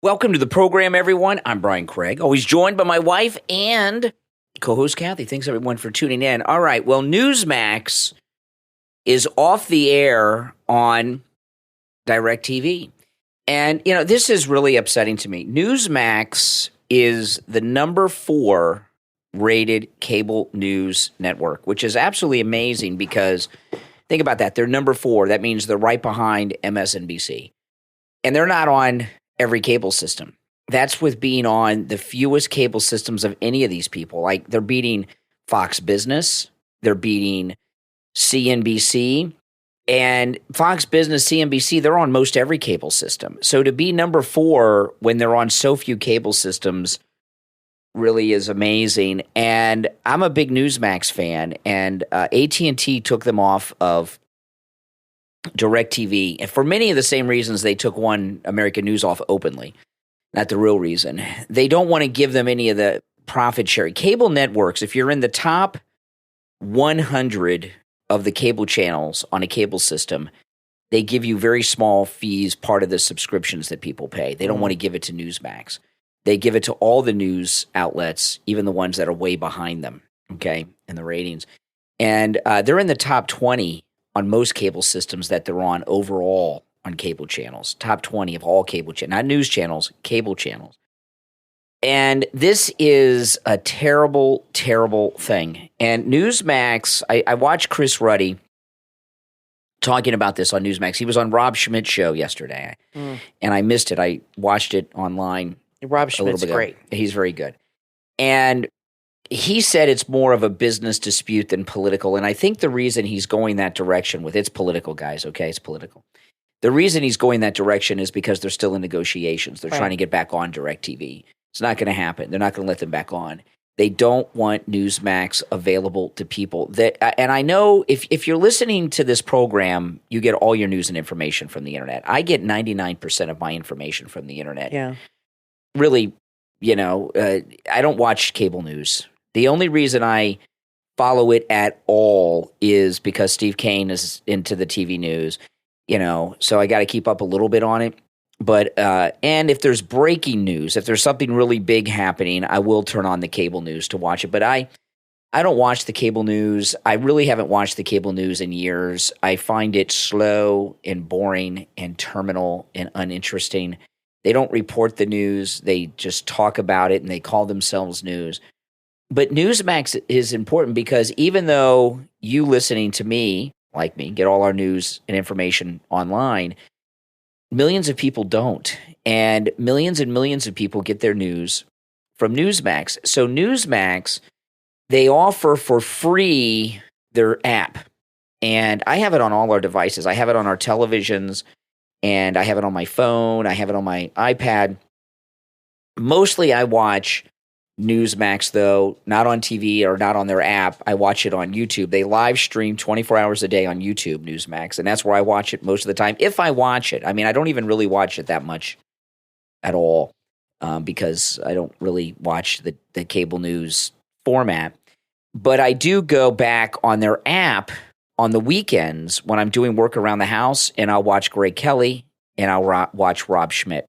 Welcome to the program, everyone. I'm Brian Craig, always joined by my wife and co-host Kathy. Thanks, everyone, for tuning in. All right, well, NewsMax is off the air on DirectTV. And, you know, this is really upsetting to me. NewsMax is the number 4 rated cable news network, which is absolutely amazing because think about that. They're number 4. That means they're right behind MSNBC. And they're not on every cable system. That's with being on the fewest cable systems of any of these people. Like they're beating Fox Business, they're beating CNBC, and Fox Business, CNBC, they're on most every cable system. So to be number 4 when they're on so few cable systems really is amazing. And I'm a big NewsMax fan, and AT&T took them off of DirectTV, and for many of the same reasons they took One American News off openly. Not the real reason. They don't want to give them any of the profit sharing. Cable networks, if you're in the top 100 of the cable channels on a cable system, they give you very small fees, part of the subscriptions that people pay. They don't want to give it to NewsMax. They give it to all the news outlets, even the ones that are way behind them, okay, in the ratings. And they're in the top 20 on most cable systems that they're on overall on cable channels. Top 20 of all cable channels, not news channels, cable channels. And this is a terrible, terrible thing. And NewsMax, I watched Chris Ruddy talking about this on NewsMax. He was on Rob Schmidt's show yesterday, and I missed it. I watched it online. Rob Schmidt's great. He's very good. And he said it's more of a business dispute than political. And I think the reason he's going that direction with it's political, guys, okay? It's political. The reason he's going that direction is because they're still in negotiations. They're trying to get back on DirectTV. It's not going to happen. They're not going to let them back on. They don't want NewsMax available to people. And I know if you're listening to this program, you get all your news and information from the internet. I get 99% of my information from the internet. Yeah. Really, you know, I don't watch cable news. The only reason I follow it at all is because Steve Kane is into the TV news, you know, so I got to keep up a little bit on it. But and if there's breaking news, if there's something really big happening, I will turn on the cable news to watch it. But I don't watch the cable news. I really haven't watched the cable news in years. I find it slow and boring and terminal and uninteresting. They don't report the news. They just talk about it and they call themselves news. But NewsMax is important because even though you listening to me, like me, get all our news and information online, millions of people don't. And millions of people get their news from NewsMax. So NewsMax, they offer for free their app. And I have it on all our devices. I have it on our televisions, and I have it on my phone. I have it on my iPad. Mostly I watch NewsMax, though, not on TV or not on their app. I watch it on YouTube. They live stream 24 hours a day on YouTube, NewsMax, and that's where I watch it most of the time. If I watch it. I mean, I don't even really watch it that much at all because I don't really watch the cable news format. But I do go back on their app on the weekends when I'm doing work around the house, and I'll watch Greg Kelly and I'll watch Rob Schmidt.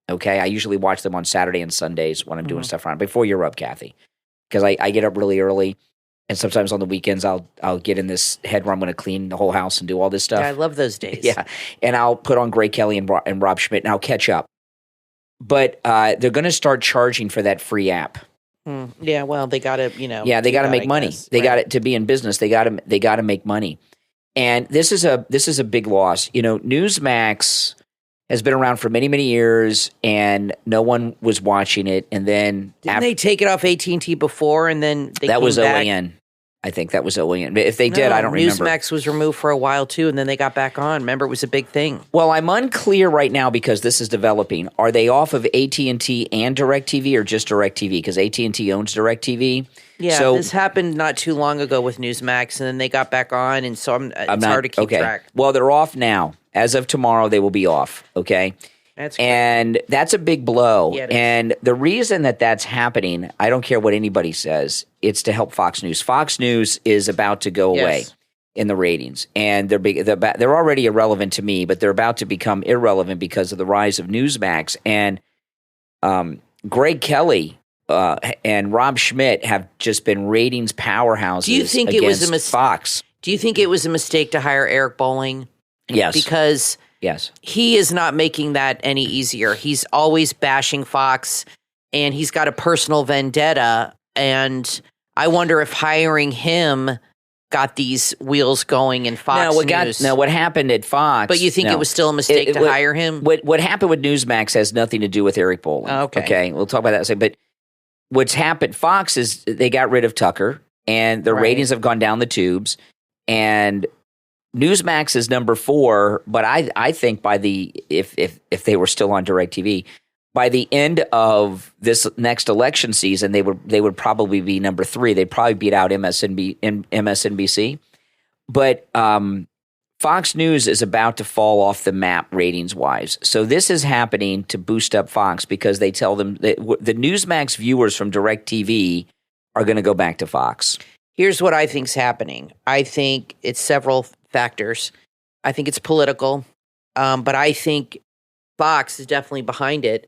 Okay, I usually watch them on Saturday and Sundays when I'm doing stuff around. Before you're up, Kathy, because I get up really early, and sometimes on the weekends I'll get in this head where I'm going to clean the whole house and do all this stuff. Yeah, I love those days. Yeah, and I'll put on Greg Kelly and Rob Schmidt, and I'll catch up. But they're going to start charging for that free app. Yeah, well, they got to, Yeah, they got to make money. They got it to be in business. They got to make money, and this is a big loss. You know, NewsMax has been around for many, many years, and no one was watching it. And then didn't they take it off AT&T before, and then that was OAN? I think that was OAN. If they did, I don't remember. NewsMax was removed for a while too, and then they got back on. Remember, it was a big thing. Well, I'm unclear right now because this is developing. Are they off of AT&T and DirectTV, or just DirectTV? Because AT&T owns DirectTV. Yeah, so this happened not too long ago with NewsMax, and then they got back on, and so it's hard to keep track. Well, they're off now. As of tomorrow, they will be off, okay? That's great. And that's a big blow. Yeah, and the reason that that's happening, I don't care what anybody says, it's to help Fox News. Fox News is about to go away in the ratings, and they're already irrelevant to me, but they're about to become irrelevant because of the rise of NewsMax. And Greg Kelly and Rob Schmidt have just been ratings powerhouses. Do you think it was a mistake? Fox? Do you think it was a mistake to hire Eric Bolling? Yes, because he is not making that any easier. He's always bashing Fox, and he's got a personal vendetta. And I wonder if hiring him got these wheels going in Fox News. What happened at Fox? But you think it was still a mistake to hire him? What happened with Newsmax has nothing to do with Eric Bolling. Okay, we'll talk about that in a second. But what's happened, Fox is they got rid of Tucker, and the ratings have gone down the tubes, and Newsmax is number 4. But I think if they were still on DirectTV, by the end of this next election season, they would probably be number 3. They'd probably beat out MSNBC. But Fox News is about to fall off the map ratings-wise. So this is happening to boost up Fox because they tell them that the Newsmax viewers from DirectTV are going to go back to Fox. Here's what I think's happening. I think it's several factors. I think it's political, but I think Fox is definitely behind it.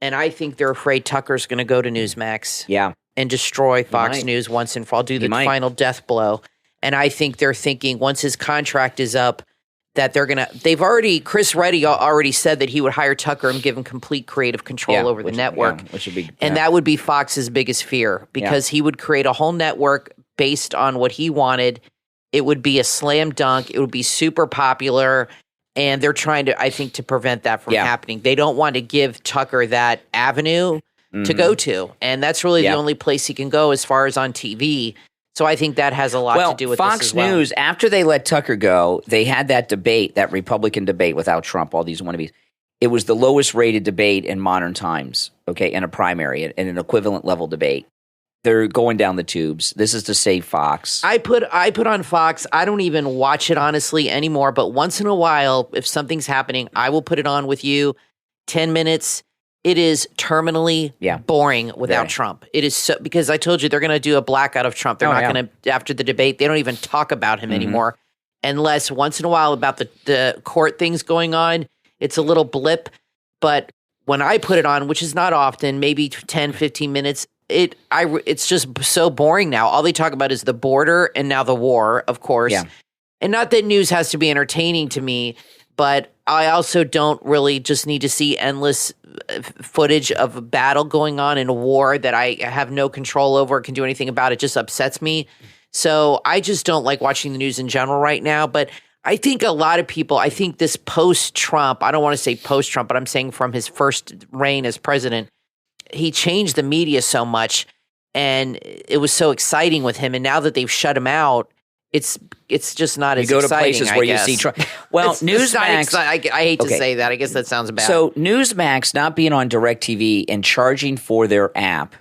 And I think they're afraid Tucker's going to go to Newsmax and destroy Fox News once and for all, do the final death blow. And I think they're thinking once his contract is up that Chris Reddy already said that he would hire Tucker and give him complete creative control over the network. And that would be Fox's biggest fear because he would create a whole network based on what he wanted. It would be a slam dunk. It would be super popular. And they're trying to, I think, to prevent that from happening. They don't want to give Tucker that avenue to go to. And that's really the only place he can go as far as on TV. So I think that has a lot to do with Fox this as well. News, after they let Tucker go, they had that debate, that Republican debate without Trump, all these wannabes. It was the lowest rated debate in modern times, in a primary, in an equivalent level debate. They're going down the tubes. This is to save Fox. I put on Fox. I don't even watch it honestly anymore. But once in a while, if something's happening, I will put it on with you. 10 minutes. It is terminally boring without Trump. It is so, because I told you they're going to do a blackout of Trump. They're not going to, after the debate, they don't even talk about him anymore. Unless once in a while about the court things going on, it's a little blip. But when I put it on, which is not often, maybe 10, 15 minutes, it's just so boring now. All they talk about is the border and now the war, of course. Yeah. And not that news has to be entertaining to me, but I also don't really just need to see endless footage of a battle going on in a war that I have no control over, can do anything about. It just upsets me. So I just don't like watching the news in general right now. But I think a lot of people, I think this post-Trump, I don't want to say post-Trump, but I'm saying from his first reign as president, he changed the media so much, and it was so exciting with him. And now that they've shut him out, it's just not as exciting. You go to places where you see Trump. Well, Newsmax. I hate to say that. I guess that sounds bad. So Newsmax not being on DirectTV and charging for their app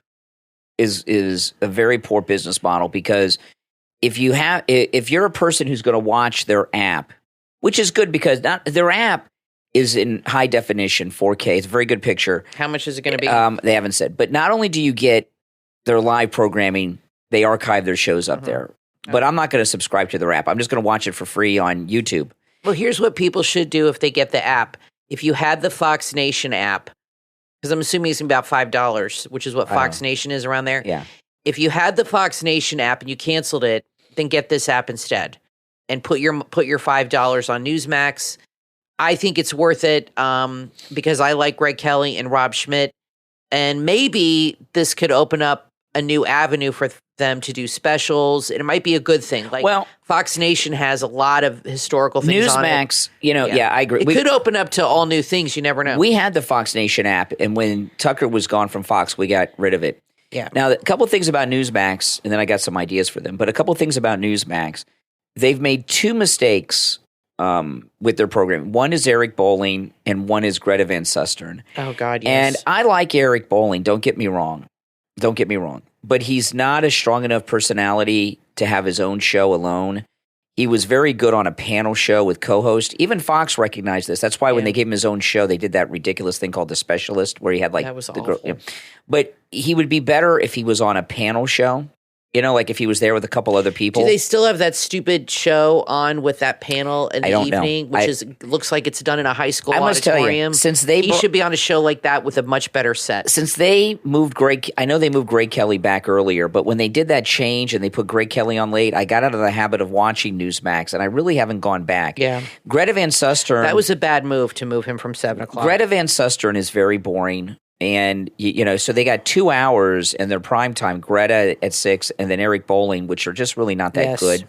is a very poor business model, because if you're a person who's going to watch their app, which is good because their app is in high definition 4K. It's a very good picture. How much is it going to be? They haven't said. But not only do you get their live programming, they archive their shows up there. But I'm not going to subscribe to their app. I'm just going to watch it for free on YouTube. Well, here's what people should do if they get the app. If you had the Fox Nation app, because I'm assuming it's about $5, which is what Fox Nation is around there. Yeah. If you had the Fox Nation app and you canceled it, then get this app instead and put your $5 on Newsmax. I think it's worth it because I like Greg Kelly and Rob Schmidt, and maybe this could open up a new avenue for them to do specials, and it might be a good thing. Fox Nation has a lot of historical things on it. Newsmax, I agree. It could open up to all new things. You never know. We had the Fox Nation app, and when Tucker was gone from Fox, we got rid of it. Yeah. Now, a couple things about Newsmax, and then I got some ideas for them, but a couple things about Newsmax. They've made 2 mistakes with their program. One is Eric Bolling, and one is Greta Van Susteren. Oh, God, yes. And I like Eric Bolling, don't get me wrong. But he's not a strong enough personality to have his own show alone. He was very good on a panel show with co-host. Even Fox recognized this. That's why when they gave him his own show, they did that ridiculous thing called The Specialist, where he had that was awful. But he would be better if he was on a panel show You know, like if he was there with a couple other people. Do they still have that stupid show on with that panel in the evening, know. which looks like it's done in a high school I must auditorium? Tell you, he should be on a show like that with a much better set. Since they moved I know they moved Greg Kelly back earlier, but when they did that change and they put Greg Kelly on late, I got out of the habit of watching Newsmax, and I really haven't gone back. Yeah. Greta Van Susteren. That was a bad move to move him from 7 o'clock. Greta Van Susteren is very boring. And, you know, so they got 2 hours in their prime time, Greta at 6 and then Eric Bolling, which are just really not that good,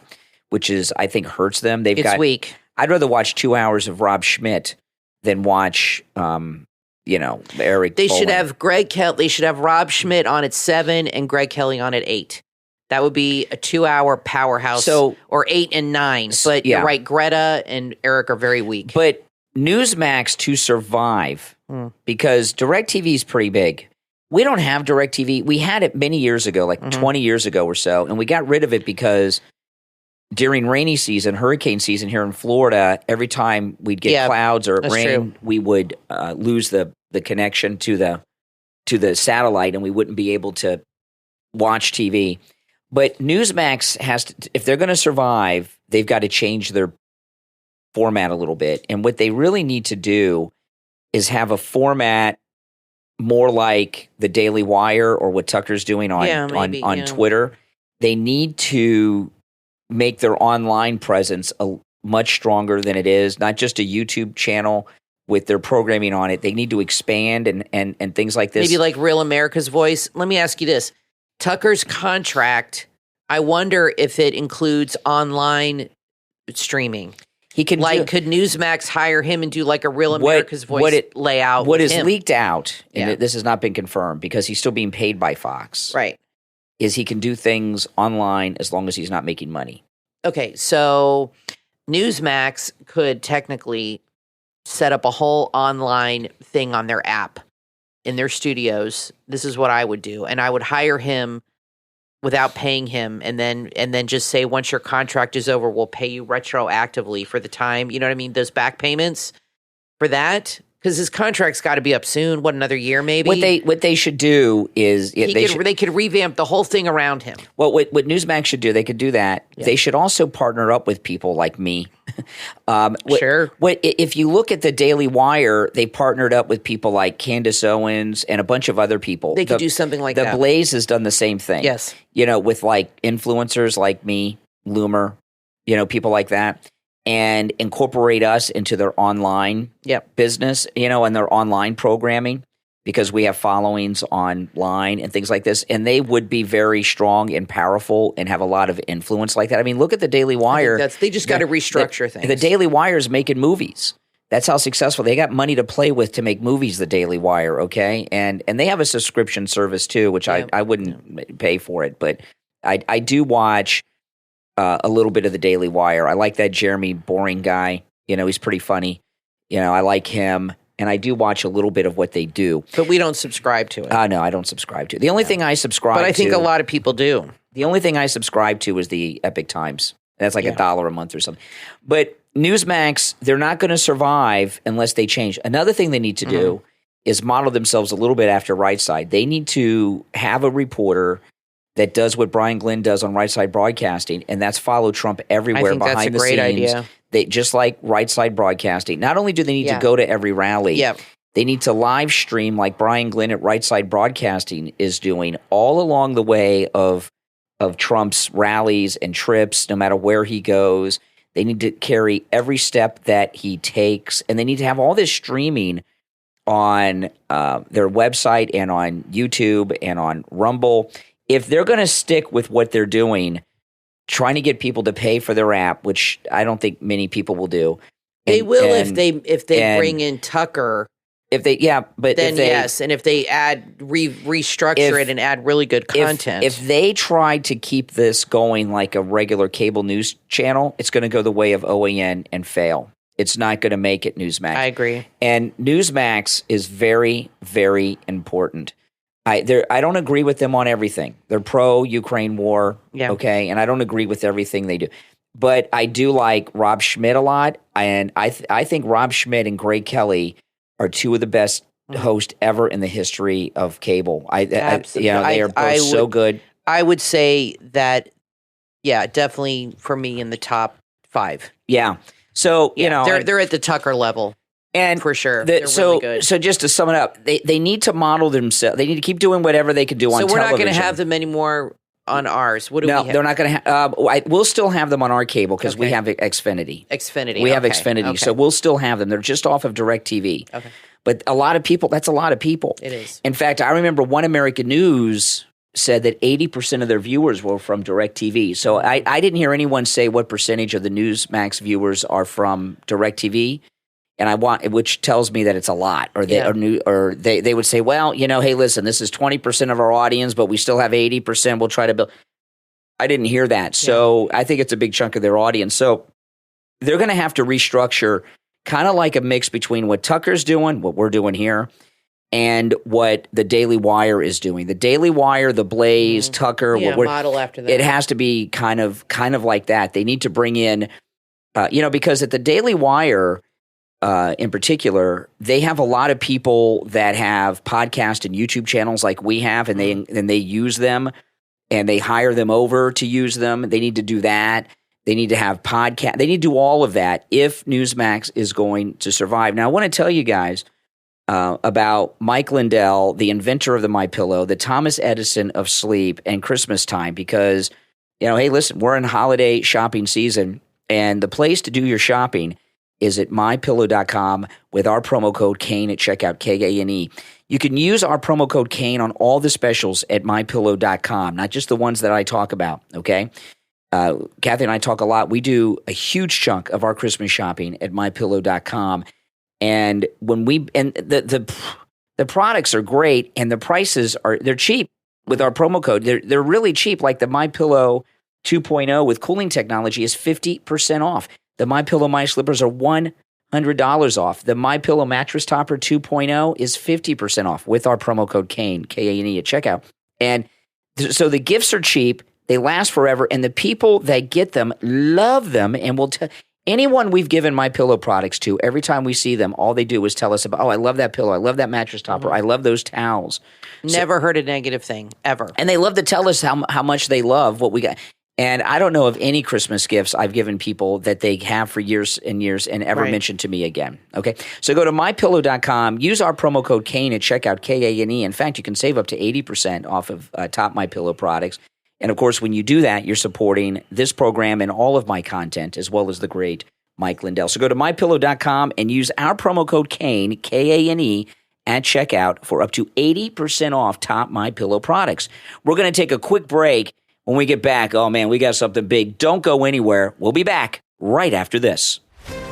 which is, I think, hurts them. It's weak. I'd rather watch 2 hours of Rob Schmidt than watch, you know, Eric They Bolling. should have Greg Kelly. They should have Rob Schmidt on at 7 and Greg Kelly on at 8. That would be a 2-hour powerhouse, or 8 and 9. But you're right, Greta and Eric are very weak. But Newsmax to survive, because DirectTV is pretty big. We don't have DirectTV. We had it many years ago, like 20 years ago or so, and we got rid of it because during rainy season, hurricane season here in Florida, every time we'd get clouds or rain, we would lose the connection to the satellite, and we wouldn't be able to watch TV. But Newsmax has to, if they're going to survive, they've got to change their format a little bit. And what they really need to do is have a format more like the Daily Wire or what Tucker's doing on Twitter. They need to make their online presence much stronger than it is, not just a YouTube channel with their programming on it. They need to expand and things like this. Maybe like Real America's Voice. Let me ask you this. Tucker's contract, I wonder if it includes online streaming. He can could Newsmax hire him and do like a Real America's Voice layout? What is leaked out, and this has not been confirmed because he's still being paid by Fox. Right. Is he can do things online as long as he's not making money. Okay, so Newsmax could technically set up a whole online thing on their app in their studios. This is what I would do, and I would hire him without paying him, and then just say, once your contract is over, we'll pay you retroactively for the time. You know what I mean? Those back payments for that, because his contract's got to be up soon. What, another year maybe? What they should do is they could revamp the whole thing around him. Well, what Newsmax should do, they could do that. Yeah. They should also partner up with people like me. Sure. If you look at the Daily Wire, they partnered up with people like Candace Owens and a bunch of other people. They could do something like that. The Blaze has done the same thing. Yes. You know, with like influencers like me, Loomer, you know, people like that, and incorporate us into their online business, you know, and their online programming, because we have followings online and things like this. And they would be very strong and powerful and have a lot of influence like that. I mean, look at the Daily Wire. They just got to restructure things. The Daily Wire is making movies. That's how successful. They got money to play with to make movies, the Daily Wire, okay? And they have a subscription service too, which I wouldn't pay for it. But I do watch a little bit of the Daily Wire. I like that Jeremy Boring guy. You know, he's pretty funny. You know, I like him. And I do watch a little bit of what they do. But we don't subscribe to it. No, I don't subscribe to it. The only thing I subscribe to... But I think a lot of people do. The only thing I subscribe to is the Epic Times. That's like $1 a month or something. But Newsmax, they're not going to survive unless they change. Another thing they need to do is model themselves a little bit after Right Side. They need to have a reporter that does what Brian Glenn does on Right Side Broadcasting, and that's follow Trump everywhere behind the scenes. I think that's a great idea. They, just like Right Side Broadcasting, not only do they need to go to every rally, they need to live stream like Brian Glenn at Right Side Broadcasting is doing all along the way of Trump's rallies and trips, no matter where he goes. They need to carry every step that he takes, and they need to have all this streaming on their website and on YouTube and on Rumble. If they're going to stick with what they're doing, trying to get people to pay for their app, which I don't think many people will do. They will if they bring in Tucker. And if they restructure it and add really good content. If they try to keep this going like a regular cable news channel, it's going to go the way of OAN and fail. It's not going to make it Newsmax. I agree. And Newsmax is very, very important. I don't agree with them on everything. They're pro-Ukraine war, okay, and I don't agree with everything they do. But I do like Rob Schmidt a lot, and I think Rob Schmidt and Greg Kelly are two of the best hosts ever in the history of cable. Absolutely. They are both so good. I would say that, yeah, definitely for me in the top 5. Yeah. So, they're at the Tucker level. And for sure, they're really good. So just to sum it up, they need to model themselves. They need to keep doing whatever they can do on television. So we're not going to have them anymore on ours. What do we have? No, they're not going to have. We'll still have them on our cable because we have Xfinity. We have Xfinity, so we'll still have them. They're just off of DirectTV. Okay. But a lot of people, that's a lot of people. It is. In fact, I remember One American News said that 80% of their viewers were from DirectTV. So I didn't hear anyone say what percentage of the NewsMax viewers are from DirectTV. And which tells me that it's a lot, or they would say, well, hey, listen, this is 20% of our audience, but we still have 80%. We'll try to build. I didn't hear that, so I think it's a big chunk of their audience. So they're going to have to restructure, kind of like a mix between what Tucker's doing, what we're doing here, and what the Daily Wire is doing. The Daily Wire, the Blaze, Tucker, model after that. It has to be kind of like that. They need to bring in, because at the Daily Wire. In particular, they have a lot of people that have podcast and YouTube channels like we have, and they use them, and they hire them over to use them. They need to do that. They need to have podcast. They need to do all of that if Newsmax is going to survive. Now, I want to tell you guys about Mike Lindell, the inventor of the MyPillow, the Thomas Edison of sleep and Christmas time, because hey, listen, we're in holiday shopping season, and the place to do your shopping is at mypillow.com with our promo code Kane at checkout, Kane. You can use our promo code Kane on all the specials at mypillow.com, not just the ones that I talk about, okay? Kathy and I talk a lot. We do a huge chunk of our Christmas shopping at mypillow.com. And the products are great, and the prices they're cheap with our promo code. They're really cheap, like the MyPillow 2.0 with cooling technology is 50% off. The MyPillow My Slippers are $100 off. The MyPillow Mattress Topper 2.0 is 50% off with our promo code Kane, Kane at checkout. And so the gifts are cheap, they last forever, and the people that get them love them and will tell anyone we've given MyPillow products to, every time we see them, all they do is tell us about, I love that pillow, I love that mattress topper, I love those towels. Never heard a negative thing, ever. And they love to tell us how much they love what we got. And I don't know of any Christmas gifts I've given people that they have for years and years and ever mentioned to me again. Okay, so go to mypillow.com, use our promo code Kane at checkout, Kane. In fact, you can save up to 80% off of top MyPillow products. And of course, when you do that, you're supporting this program and all of my content, as well as the great Mike Lindell. So go to mypillow.com and use our promo code Kane, Kane, at checkout for up to 80% off top MyPillow products. We're going to take a quick break. When we get back, oh man, we got something big. Don't go anywhere. We'll be back right after this.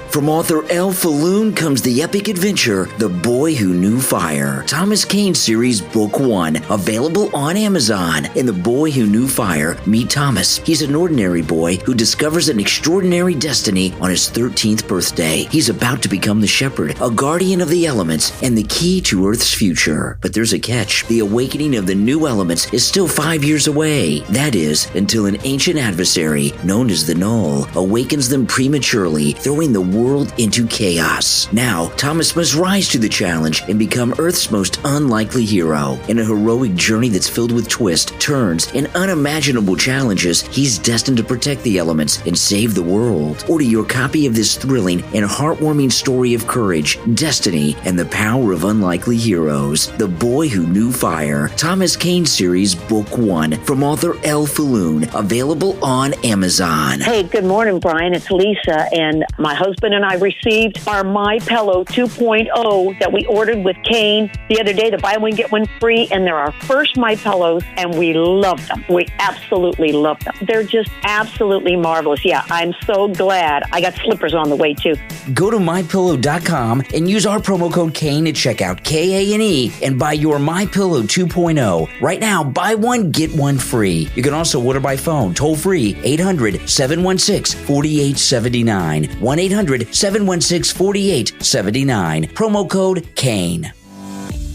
From author L. Falloon comes the epic adventure, The Boy Who Knew Fire. Thomas Kane Series Book 1, available on Amazon. In The Boy Who Knew Fire, meet Thomas. He's an ordinary boy who discovers an extraordinary destiny on his 13th birthday. He's about to become the shepherd, a guardian of the elements, and the key to Earth's future. But there's a catch. The awakening of the new elements is still 5 years away. That is, until an ancient adversary, known as the Null, awakens them prematurely, throwing the world into chaos. Now, Thomas must rise to the challenge and become Earth's most unlikely hero. In a heroic journey that's filled with twists, turns, and unimaginable challenges, he's destined to protect the elements and save the world. Order your copy of this thrilling and heartwarming story of courage, destiny, and the power of unlikely heroes. The Boy Who Knew Fire, Thomas Kane Series Book 1, from author L. Falloon, available on Amazon. Hey, good morning, Brian. It's Lisa, and my husband and I received our MyPillow 2.0 that we ordered with Kane the other day, the buy one, get one free, and they're our first MyPillows, and we love them. We absolutely love them. They're just absolutely marvelous. Yeah, I'm so glad. I got slippers on the way, too. Go to mypillow.com and use our promo code Kane at checkout, Kane, and buy your MyPillow 2.0. Right now, buy one, get one free. You can also order by phone, toll free, 800-716-4879, 1-800-716-4879. Promo code Kane.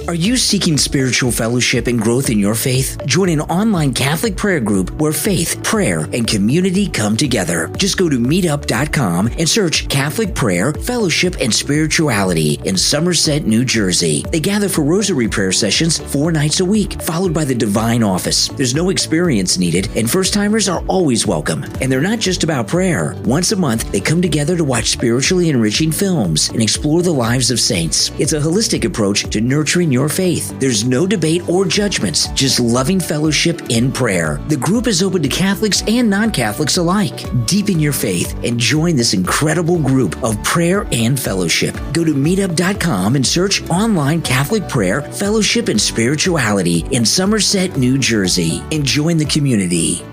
Are you seeking spiritual fellowship and growth in your faith? Join an online Catholic prayer group where faith, prayer, and community come together. Just go to meetup.com and search Catholic Prayer, Fellowship, and Spirituality in Somerset, New Jersey. They gather for rosary prayer sessions 4 nights a week, followed by the Divine Office. There's no experience needed, and first-timers are always welcome. And they're not just about prayer. Once a month, they come together to watch spiritually enriching films and explore the lives of saints. It's a holistic approach to nurturing your faith. There's no debate or judgments, just loving fellowship in prayer. The group is open to Catholics and non-Catholics alike. Deepen your faith and join this incredible group of prayer and fellowship. Go to meetup.com and search online Catholic Prayer, Fellowship, and Spirituality in Somerset, New Jersey, and join the community.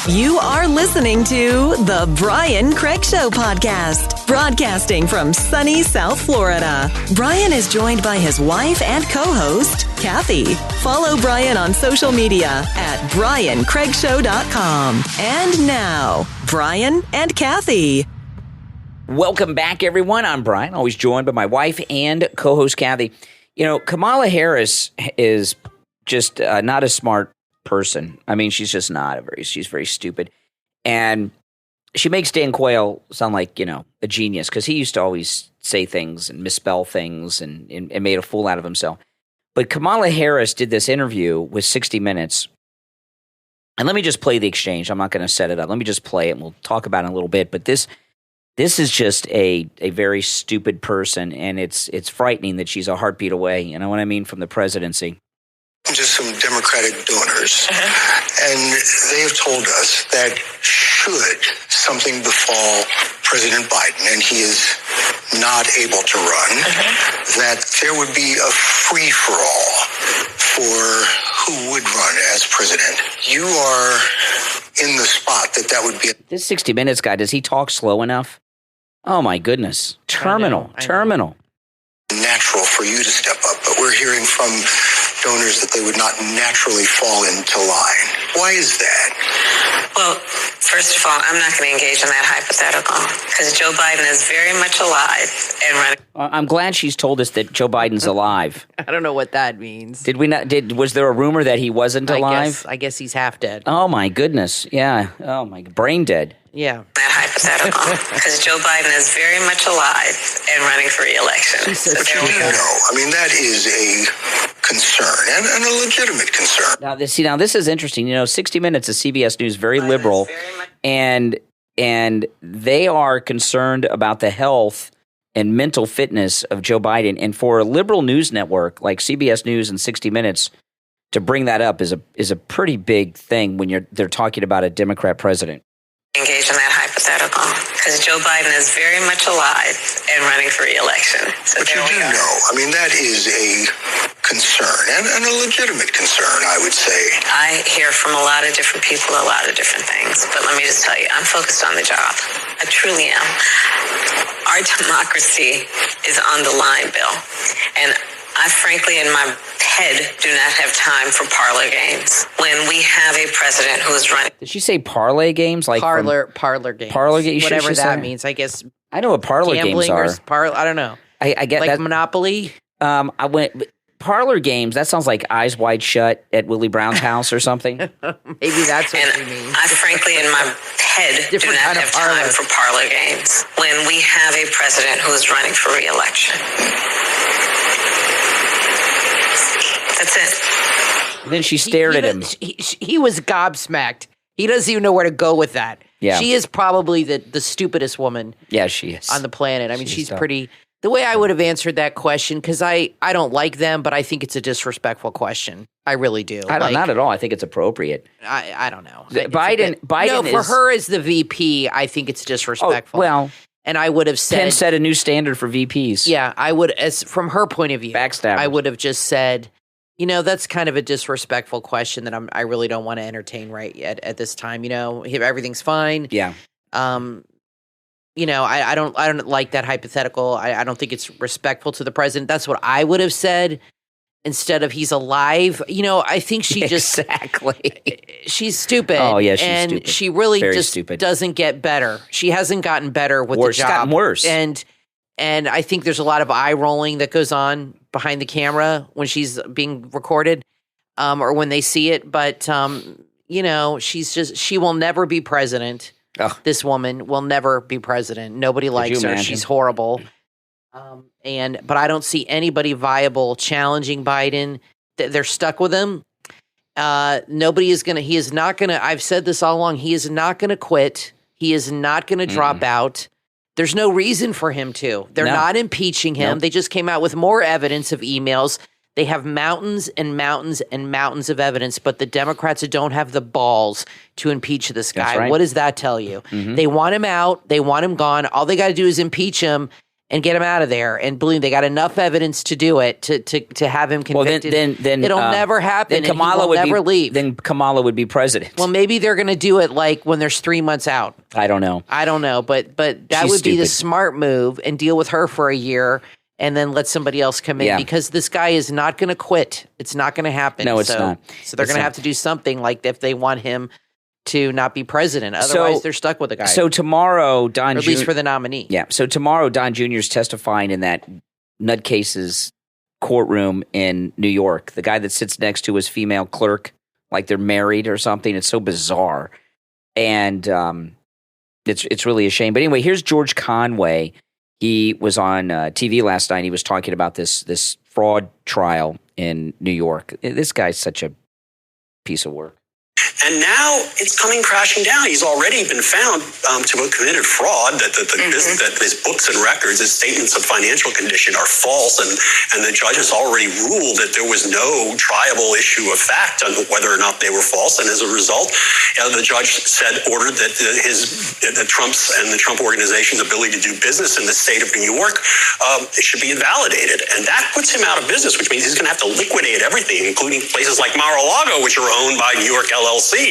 You are listening to the Brian Craig Show podcast, broadcasting from sunny South Florida. Brian is joined by his wife and co-host, Kathy. Follow Brian on social media at briancraigshow.com. And now, Brian and Kathy. Welcome back, everyone. I'm Brian, always joined by my wife and co-host, Kathy. You know, Kamala Harris is just not a smart person. I mean, she's just not she's very stupid. And she makes Dan Quayle sound like, a genius, because he used to always say things and misspell things and made a fool out of himself. But Kamala Harris did this interview with 60 Minutes. And let me just play the exchange. I'm not going to set it up. Let me just play it and we'll talk about it in a little bit. But this is just a very stupid person, and it's frightening that she's a heartbeat away, you know what I mean, from the presidency. Just some Democratic donors, and they have told us that should something befall President Biden and he is not able to run, that there would be a free-for-all for who would run as president. You are in the spot that would be. This 60 Minutes guy, does he talk slow enough? Oh, my goodness. Terminal. Natural for you to step up, but we're hearing from donors that they would not naturally fall into line. Why is that? Well, first of all, I'm not going to engage in that hypothetical because Joe Biden is very much alive and running. I'm glad she's told us that Joe Biden's alive. I don't know what that means. Did we not? Was there a rumor that he wasn't alive? I guess he's half dead. Oh my goodness! Yeah. Oh my, brain dead. Yeah. That hypothetical because Joe Biden is very much alive and running for re-election. So there we go. I mean, that is a concern and a legitimate concern. Now this is interesting. 60 Minutes is CBS News, very liberal, and they are concerned about the health and mental fitness of Joe Biden. And for a liberal news network like CBS News and 60 Minutes to bring that up is a pretty big thing when they're talking about a Democrat president. Engage in that hypothetical because Joe Biden is very much alive and running for re-election. So but you do know, I mean, that is a concern and a legitimate concern, I would say. I hear from a lot of different people, a lot of different things, but let me just tell you, I'm focused on the job. I truly am. Our democracy is on the line, Bill, and I frankly, in my head, do not have time for parlor games when we have a president who is running. Did she say parlay games? Like parlor games. Parlor games. Whatever that means. I guess. I know what parlor games are. I don't know. I get like that. Monopoly. I went parlor games. That sounds like Eyes Wide Shut at Willie Brown's house or something. Maybe that's what she means. I frankly, in my head, do not have time for parlor games when we have a president who is running for re-election. That's it. Then she stared at him. He was gobsmacked. He doesn't even know where to go with that. Yeah. She is probably the stupidest woman. Yeah, she is. On the planet. I mean, she's pretty. The way I would have answered that question, because I don't like them, but I think it's a disrespectful question. I really do. Not at all. I think it's appropriate. I don't know. Biden. No, for her as the VP, I think it's disrespectful. Oh, well. And I would have said. Penn set a new standard for VPs. Yeah, I would, from her point of view. Backstabber. I would have just said, that's kind of a disrespectful question that I really don't want to entertain right at this time. Everything's fine. Yeah. I don't like that hypothetical. I don't think it's respectful to the president. That's what I would have said instead of he's alive. I think she just exactly. She's stupid. Oh yeah, she's and stupid. She really Very just stupid. Doesn't get better. She hasn't gotten better with the job. It's gotten worse. And I think there's a lot of eye rolling that goes on behind the camera when she's being recorded, or when they see it. But she will never be president. Ugh. This woman will never be president. Nobody likes her. Imagine? She's horrible. But I don't see anybody viable challenging Biden. They're stuck with him. Nobody is going to, he is not going to, I've said this all along, he is not going to quit. He is not going to drop out. There's no reason for him to. They're not impeaching him. Nope. They just came out with more evidence of emails. They have mountains and mountains and mountains of evidence, but the Democrats don't have the balls to impeach this guy. That's right. What does that tell you? They want him out. They want him gone. All they got to do is impeach him and get him out of there. And believe me, they got enough evidence to do it, to have him convicted. Well, then it'll never happen. Then Kamala would never leave. Then Kamala would be president. Well, maybe they're going to do it like when there's 3 months out. I don't know. But that She's would be the stupid. smart move, and deal with her for a year and then let somebody else come in, because this guy is not going to quit. It's not going to happen. No, it's not. So they're going to have to do something, like if they want him to not be president. Otherwise, they're stuck with the guy. So tomorrow, Don, or at least for the nominee. Yeah. So tomorrow, Don Jr. is testifying in that nutcase's courtroom in New York. The guy that sits next to his female clerk, like they're married or something. It's so bizarre, and it's really a shame. But anyway, here's George Conway. He was on TV last night. He was talking about this fraud trial in New York. This guy's such a piece of work. And now it's coming crashing down. He's already been found to have committed fraud, that his books and records, his statements of financial condition are false, and the judge has already ruled that there was no triable issue of fact on whether or not they were false. And as a result, the judge ordered that Trump's and the Trump organization's ability to do business in the state of New York should be invalidated. And that puts him out of business, which means he's going to have to liquidate everything, including places like Mar-a-Lago, which are owned by New York LLCs. But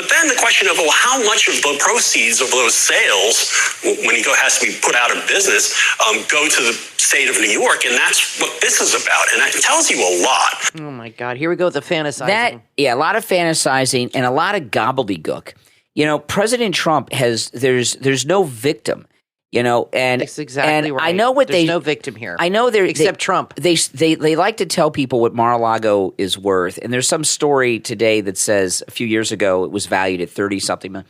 then the question of, how much of the proceeds of those sales, when he has to be put out of business, go to the state of New York, and that's what this is about, and that tells you a lot. Oh my God! Here we go with the fantasizing. A lot of fantasizing and a lot of gobbledygook. President Trump there's no victim. And that's exactly right. I know There's no victim here. I know except Trump. They like to tell people what Mar-a-Lago is worth, and there's some story today that says a few years ago it was valued at 30-something million.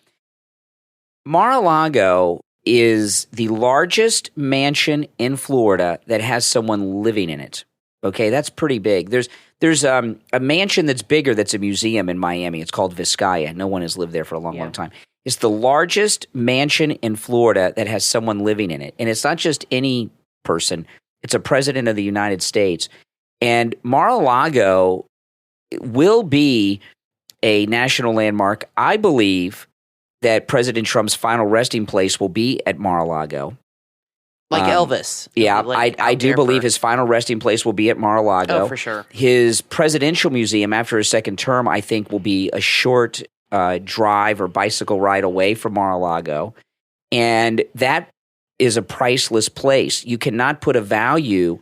Mar-a-Lago is the largest mansion in Florida that has someone living in it. Okay, that's pretty big. There's a mansion that's bigger that's a museum in Miami. It's called Vizcaya. No one has lived there for a long time. It's the largest mansion in Florida that has someone living in it. And it's not just any person. It's a president of the United States. And Mar-a-Lago will be a national landmark. I believe that President Trump's final resting place will be at Mar-a-Lago. Like Elvis. Yeah, I do believe his final resting place will be at Mar-a-Lago. Oh, for sure. His presidential museum after his second term, I think, will be a short drive or bicycle ride away from Mar-a-Lago. And that is a priceless place. You cannot put a value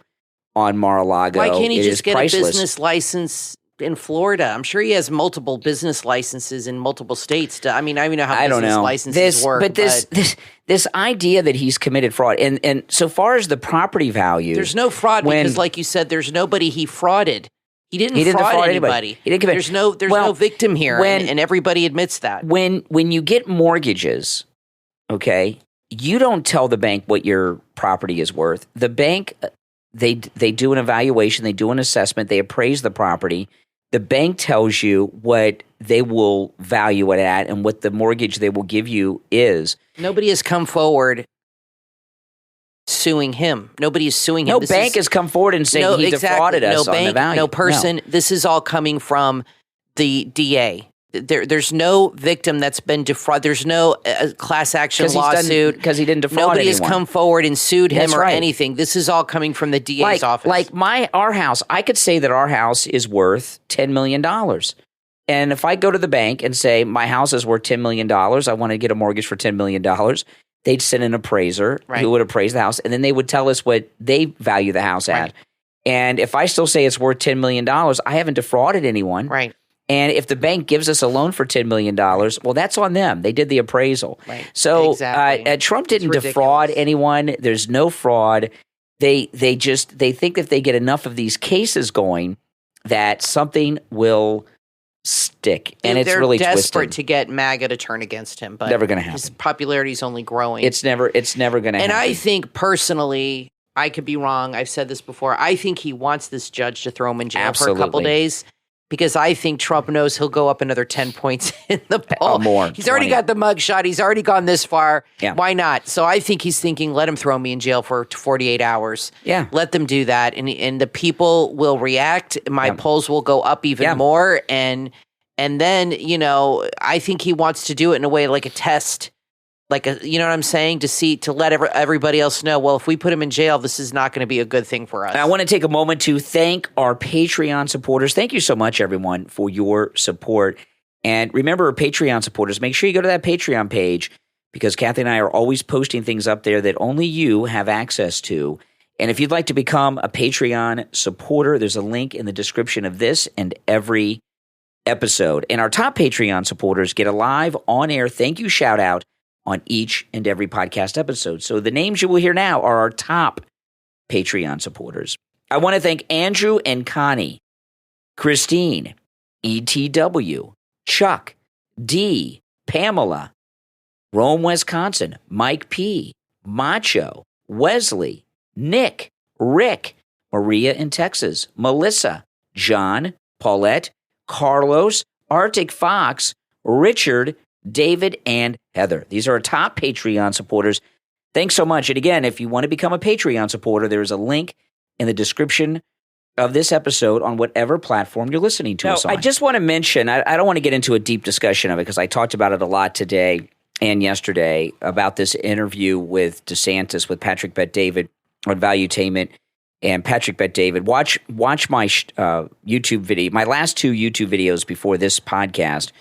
on Mar-a-Lago. Why can't he It just is get priceless. a business license in Florida? I'm sure he has multiple business licenses in multiple states. I don't even know how business licenses work. But this idea that he's committed fraud, and so far as the property value, there's no fraud because, like you said, there's nobody he frauded. He didn't fraud anybody. He didn't commit. There's no victim here, and everybody admits that. When you get mortgages, okay, you don't tell the bank what your property is worth. The bank, they do an evaluation, they do an assessment, they appraise the property. The bank tells you what they will value it at and what the mortgage they will give you is. Nobody has come forward suing him. Nobody is suing him. No bank has come forward and saying he defrauded us on the value. No person. No. This is all coming from the DA. There's no victim that's been defrauded. There's no class action lawsuit. Because he didn't defraud Nobody anyone. has come forward and sued him or right. anything. This is all coming from the DA's office. Like our house, I could say that our house is worth $10 million. And if I go to the bank and say my house is worth $10 million, I want to get a mortgage for $10 million, they'd send an appraiser who would appraise the house, and then they would tell us what they value the house at. And if I still say it's worth $10 million, I haven't defrauded anyone. Right. And if the bank gives us a loan for $10 million, well, that's on them. They did the appraisal. Right. So exactly. Trump didn't defraud anyone. There's no fraud. they think if they get enough of these cases going, that something will stick, and it's really desperate twisted. to get MAGA to turn against him, but never going to happen. His popularity is only growing. It's never going to happen. And I think personally, I could be wrong. I've said this before. I think he wants this judge to throw him in jail for a couple days, because I think Trump knows he'll go up another 10 points in the poll. More. He's already got the mugshot. He's already gone this far. Yeah. Why not? So I think he's thinking, let him throw me in jail for 48 hours. Yeah. Let them do that. And the people will react. My polls will go up even more. And then, I think he wants to do it in a way like a test. You know what I'm saying? To let everybody else know, well, if we put him in jail, this is not going to be a good thing for us. I want to take a moment to thank our Patreon supporters. Thank you so much, everyone, for your support. And remember, Patreon supporters, make sure you go to that Patreon page, because Kathy and I are always posting things up there that only you have access to. And if you'd like to become a Patreon supporter, there's a link in the description of this and every episode. And our top Patreon supporters get a live on-air thank you shout-out on each and every podcast episode. So the names you will hear now are our top Patreon supporters. I want to thank Andrew and Connie, Christine, ETW, Chuck, D, Pamela, Rome, Wisconsin, Mike P, Macho, Wesley, Nick, Rick, Maria in Texas, Melissa, John, Paulette, Carlos, Arctic Fox, Richard, David, and Heather. These are our top Patreon supporters. Thanks so much. And again, if you want to become a Patreon supporter, there is a link in the description of this episode on whatever platform you're listening to us on. I just want to mention, I don't want to get into a deep discussion of it, because I talked about it a lot today and yesterday about this interview with DeSantis with Patrick Bet-David on Valuetainment. And Patrick Bet-David, watch my YouTube video, my last 2 YouTube videos before this podcast.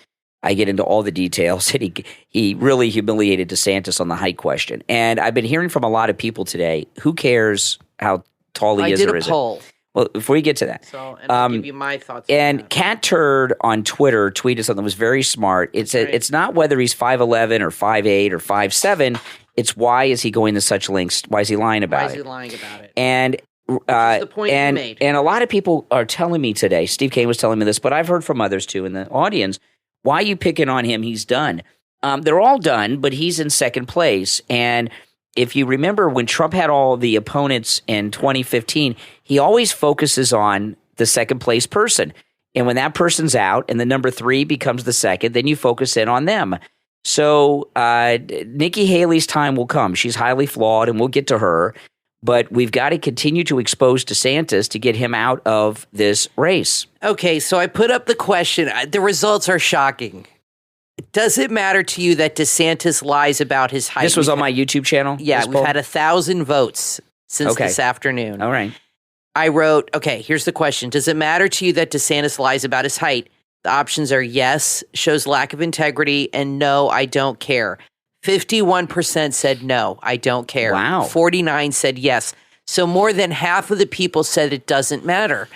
I get into all the details, and he really humiliated DeSantis on the height question. And I've been hearing from a lot of people today, who cares how tall he is or isn't? I did a poll. Well, before you get to that. So, and I'll give you my thoughts. And Cat Turd on Twitter tweeted something that was very smart. It's not whether he's 5'11" or 5'8" or 5'7". It's why is he going to such lengths? Why is he lying about it? Why is he lying about it? And the point you made. And a lot of people are telling me today, Steve Kane was telling me this, but I've heard from others too in the audience, why are you picking on him? He's done. They're all done, but he's in second place. And if you remember when Trump had all the opponents in 2015, he always focuses on the second place person. And when that person's out and the number 3 becomes the second, then you focus in on them. So Nikki Haley's time will come. She's highly flawed, and we'll get to her. But we've got to continue to expose DeSantis to get him out of this race. Okay, so I put up the question. The results are shocking. Does it matter to you that DeSantis lies about his height? This was on my YouTube channel? Yeah, we've had 1,000 votes since this afternoon. All right. I wrote, okay, here's the question. Does it matter to you that DeSantis lies about his height? The options are yes, shows lack of integrity, and no, I don't care. 51% said no, I don't care. Wow. 49 said yes. So more than half of the people said it doesn't matter.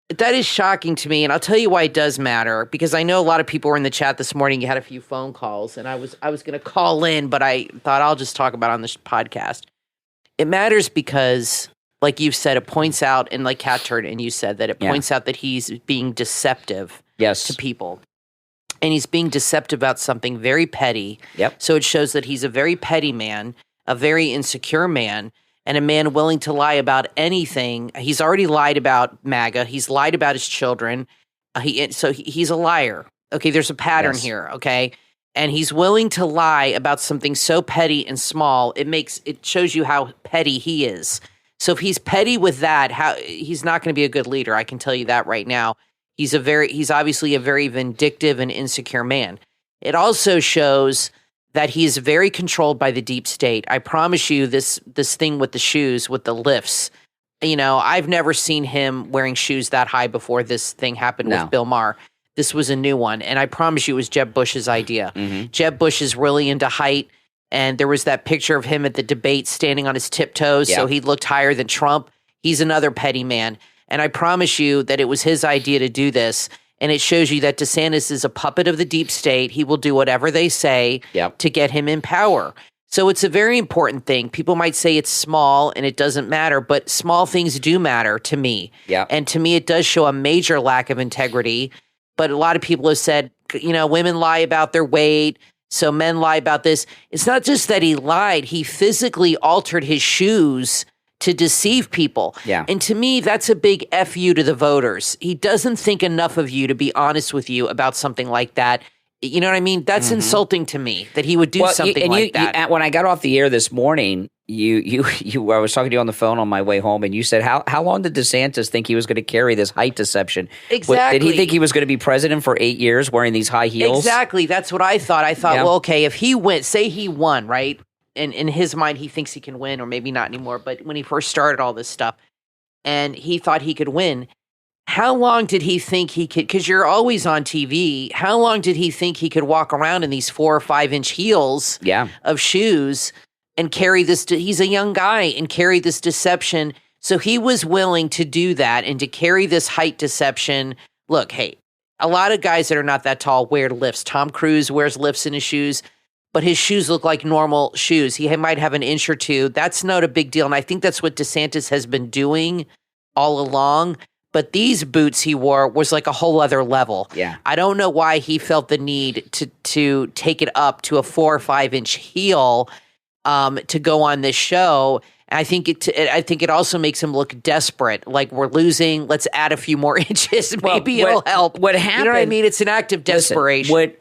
That is shocking to me, and I'll tell you why it does matter, because I know a lot of people were in the chat this morning. You had a few phone calls, and I was going to call in, but I thought I'll just talk about it on this podcast. It matters because, like you've said, it points out, and like Cat Turd and you said, that it points out that he's being deceptive to people. And he's being deceptive about something very petty. Yep. So it shows that he's a very petty man, a very insecure man, and a man willing to lie about anything. He's already lied about MAGA. He's lied about his children. He's a liar. Okay, there's a pattern here, okay? And he's willing to lie about something so petty and small, it shows you how petty he is. So if he's petty with that, he's not going to be a good leader. I can tell you that right now. He's obviously a very vindictive and insecure man. It also shows that he is very controlled by the deep state. I promise you, this thing with the shoes, with the lifts, I've never seen him wearing shoes that high before this thing happened with Bill Maher. This was a new one, and I promise you it was Jeb Bush's idea. Mm-hmm. Jeb Bush is really into height, and there was that picture of him at the debate standing on his tiptoes, so he looked higher than Trump. He's another petty man. And I promise you that it was his idea to do this. And it shows you that DeSantis is a puppet of the deep state. He will do whatever they say to get him in power. So it's a very important thing. People might say it's small and it doesn't matter, but small things do matter to me. Yeah. And to me, it does show a major lack of integrity. But a lot of people have said, women lie about their weight, so men lie about this. It's not just that he lied. He physically altered his shoes to deceive people. Yeah. And to me, that's a big F you to the voters. He doesn't think enough of you to be honest with you about something like that. You know what I mean? That's insulting to me that he would do something like that. When I got off the air this morning, I was talking to you on the phone on my way home, and you said, how long did DeSantis think he was going to carry this height deception? Exactly. Did he think he was going to be president for 8 years wearing these high heels? Exactly. That's what I thought. I thought, well, okay, if he went, say he won, right? And in his mind, he thinks he can win, or maybe not anymore. But when he first started all this stuff, and he thought he could win, how long did he think he could, because you're always on TV, how long did he think he could walk around in these 4 or 5 inch heels of shoes and carry this, he's a young guy, and carry this deception? So he was willing to do that and to carry this height deception. Look, hey, a lot of guys that are not that tall wear lifts. Tom Cruise wears lifts in his shoes, but his shoes look like normal shoes. He might have an inch or two. That's not a big deal. And I think that's what DeSantis has been doing all along. But these boots he wore was like a whole other level. Yeah. I don't know why he felt the need to take it up to a 4 or 5 inch heel to go on this show. And I think it also makes him look desperate. Like, we're losing. Let's add a few more inches. Maybe it'll help. What happened? You know what I mean? It's an act of desperation. Listen,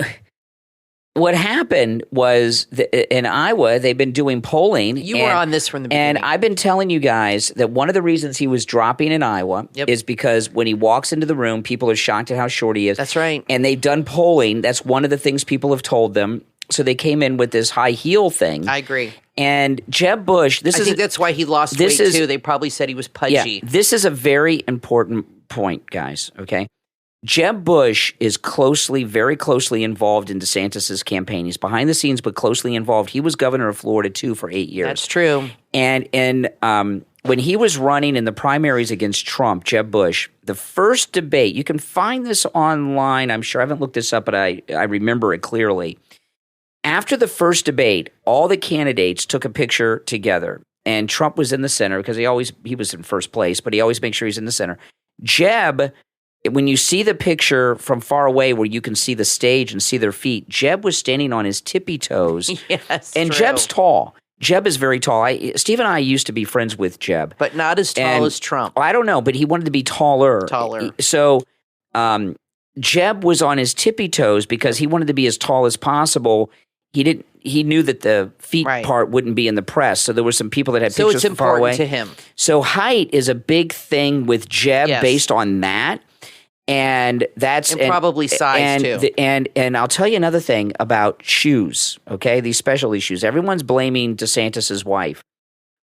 what happened was in Iowa, they've been doing polling. You were on this from the beginning. And I've been telling you guys that one of the reasons he was dropping in Iowa is because when he walks into the room, people are shocked at how short he is. That's right. And they've done polling. That's one of the things people have told them. So they came in with this high heel thing. I agree. And Jeb Bush, I think that's why he lost weight too. They probably said he was pudgy. Yeah, this is a very important point, guys, okay? Jeb Bush is very closely involved in DeSantis' campaign. He's behind the scenes, but closely involved. He was governor of Florida, too, for 8 years. That's true. And when he was running in the primaries against Trump, Jeb Bush, the first debate, you can find this online. I'm sure I haven't looked this up, but I remember it clearly. After the first debate, all the candidates took a picture together, and Trump was in the center because he was in first place, but he always makes sure he's in the center. Jeb, when you see the picture from far away where you can see the stage and see their feet, Jeb was standing on his tippy toes. Yes, and true. Jeb's tall. Jeb is very tall. Steve and I used to be friends with Jeb. But not as tall as Trump. I don't know, but he wanted to be taller. So Jeb was on his tippy toes because he wanted to be as tall as possible. He knew that the feet part wouldn't be in the press, so there were some people that had pictures from far away. So it's important to him. So height is a big thing with Jeb based on that. And probably size too. And I'll tell you another thing about shoes, okay? These specialty shoes. Everyone's blaming DeSantis' wife.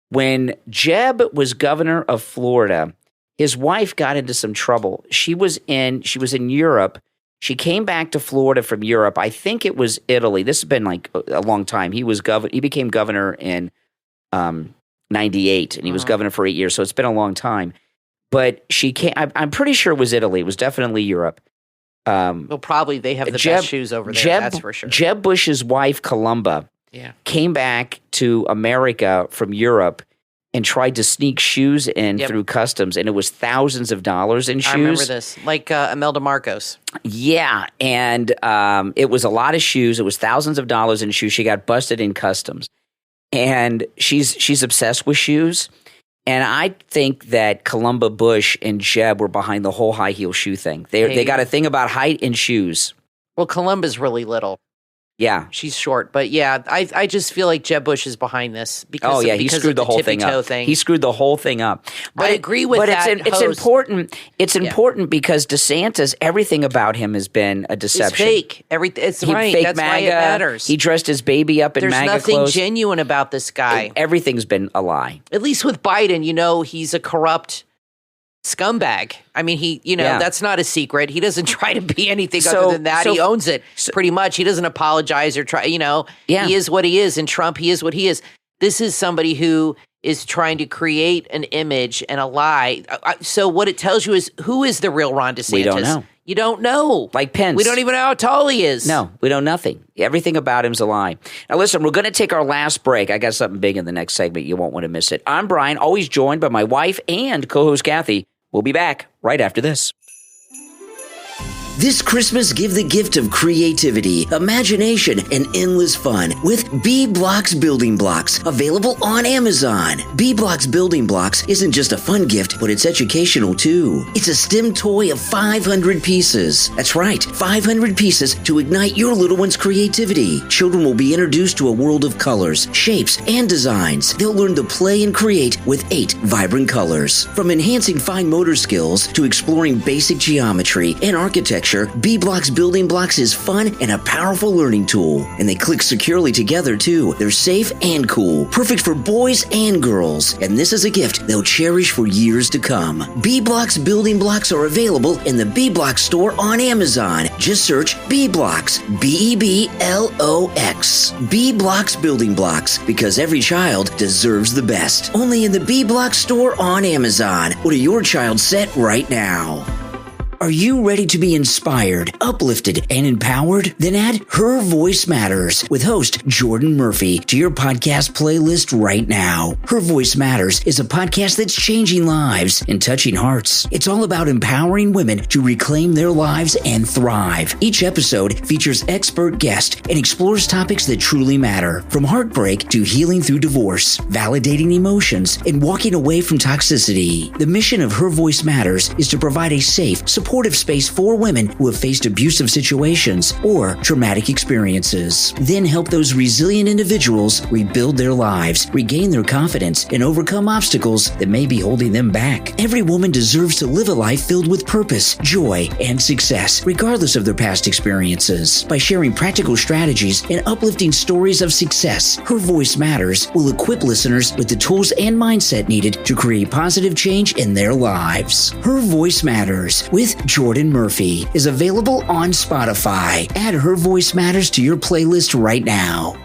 When Jeb was governor of Florida, his wife got into some trouble. She was in Europe. She came back to Florida from Europe. I think it was Italy. This has been like a long time. He became governor in 98, and he was governor for 8 years, so it's been a long time. But she came. I'm pretty sure it was Italy. It was definitely Europe. Well, probably they have the best shoes over there. That's for sure. Jeb Bush's wife, Columba, came back to America from Europe and tried to sneak shoes in through customs, and it was thousands of dollars in shoes. I remember this, like Imelda Marcos. Yeah, and it was a lot of shoes. It was thousands of dollars in shoes. She got busted in customs, and she's obsessed with shoes. And I think that Columba Bush and Jeb were behind the whole high heel shoe thing. They got a thing about height and shoes. Well, Columba's really little. Yeah. She's short. But yeah, I just feel like Jeb Bush is behind this. Because he screwed the whole thing up. He screwed the whole thing up. But I agree with that. But it's important. It's important because DeSantis, everything about him has been a deception. It's fake. It's right. Fake That's MAGA. why it matters. He dressed his baby up in There's MAGA nothing clothes. genuine about this guy. Everything's been a lie. At least with Biden, he's a corrupt scumbag. I mean, that's not a secret. He doesn't try to be anything other than that. He owns it pretty much. He doesn't apologize or try, he is what he is. And Trump, he is what he is. This is somebody who is trying to create an image and a lie. So what it tells you is, who is the real Ron DeSantis? We don't know. You don't know. Like Pence. We don't even know how tall he is. No, we know nothing. Everything about him's a lie. Now, listen, we're going to take our last break. I got something big in the next segment. You won't want to miss it. I'm Brian, always joined by my wife and co-host Kathy. We'll be back right after this. This Christmas, give the gift of creativity, imagination, and endless fun with B-Blocks Building Blocks, available on Amazon. B-Blocks Building Blocks isn't just a fun gift, but it's educational too. It's a STEM toy of 500 pieces. That's right, 500 pieces to ignite your little one's creativity. Children will be introduced to a world of colors, shapes, and designs. They'll learn to play and create with 8 vibrant colors. From enhancing fine motor skills to exploring basic geometry and architecture, B-Blocks Building Blocks is fun and a powerful learning tool. And they click securely together, too. They're safe and cool. Perfect for boys and girls. And this is a gift they'll cherish for years to come. B-Blocks Building Blocks are available in the B-Blocks store on Amazon. Just search B-Blocks. B-E-B-L-O-X. B-Blocks Building Blocks. Because every child deserves the best. Only in the B-Blocks store on Amazon. Order your child's set right now. Are you ready to be inspired, uplifted, and empowered? Then add Her Voice Matters with host Jordan Murphy to your podcast playlist right now. Her Voice Matters is a podcast that's changing lives and touching hearts. It's all about empowering women to reclaim their lives and thrive. Each episode features expert guests and explores topics that truly matter, from heartbreak to healing through divorce, validating emotions, and walking away from toxicity. The mission of Her Voice Matters is to provide a safe, supportive space for women who have faced abusive situations or traumatic experiences. Then help those resilient individuals rebuild their lives, regain their confidence, and overcome obstacles that may be holding them back. Every woman deserves to live a life filled with purpose, joy, and success, regardless of their past experiences. By sharing practical strategies and uplifting stories of success, Her Voice Matters will equip listeners with the tools and mindset needed to create positive change in their lives. Her Voice Matters with Jordan Murphy is available on Spotify. Add Her Voice Matters to your playlist right now.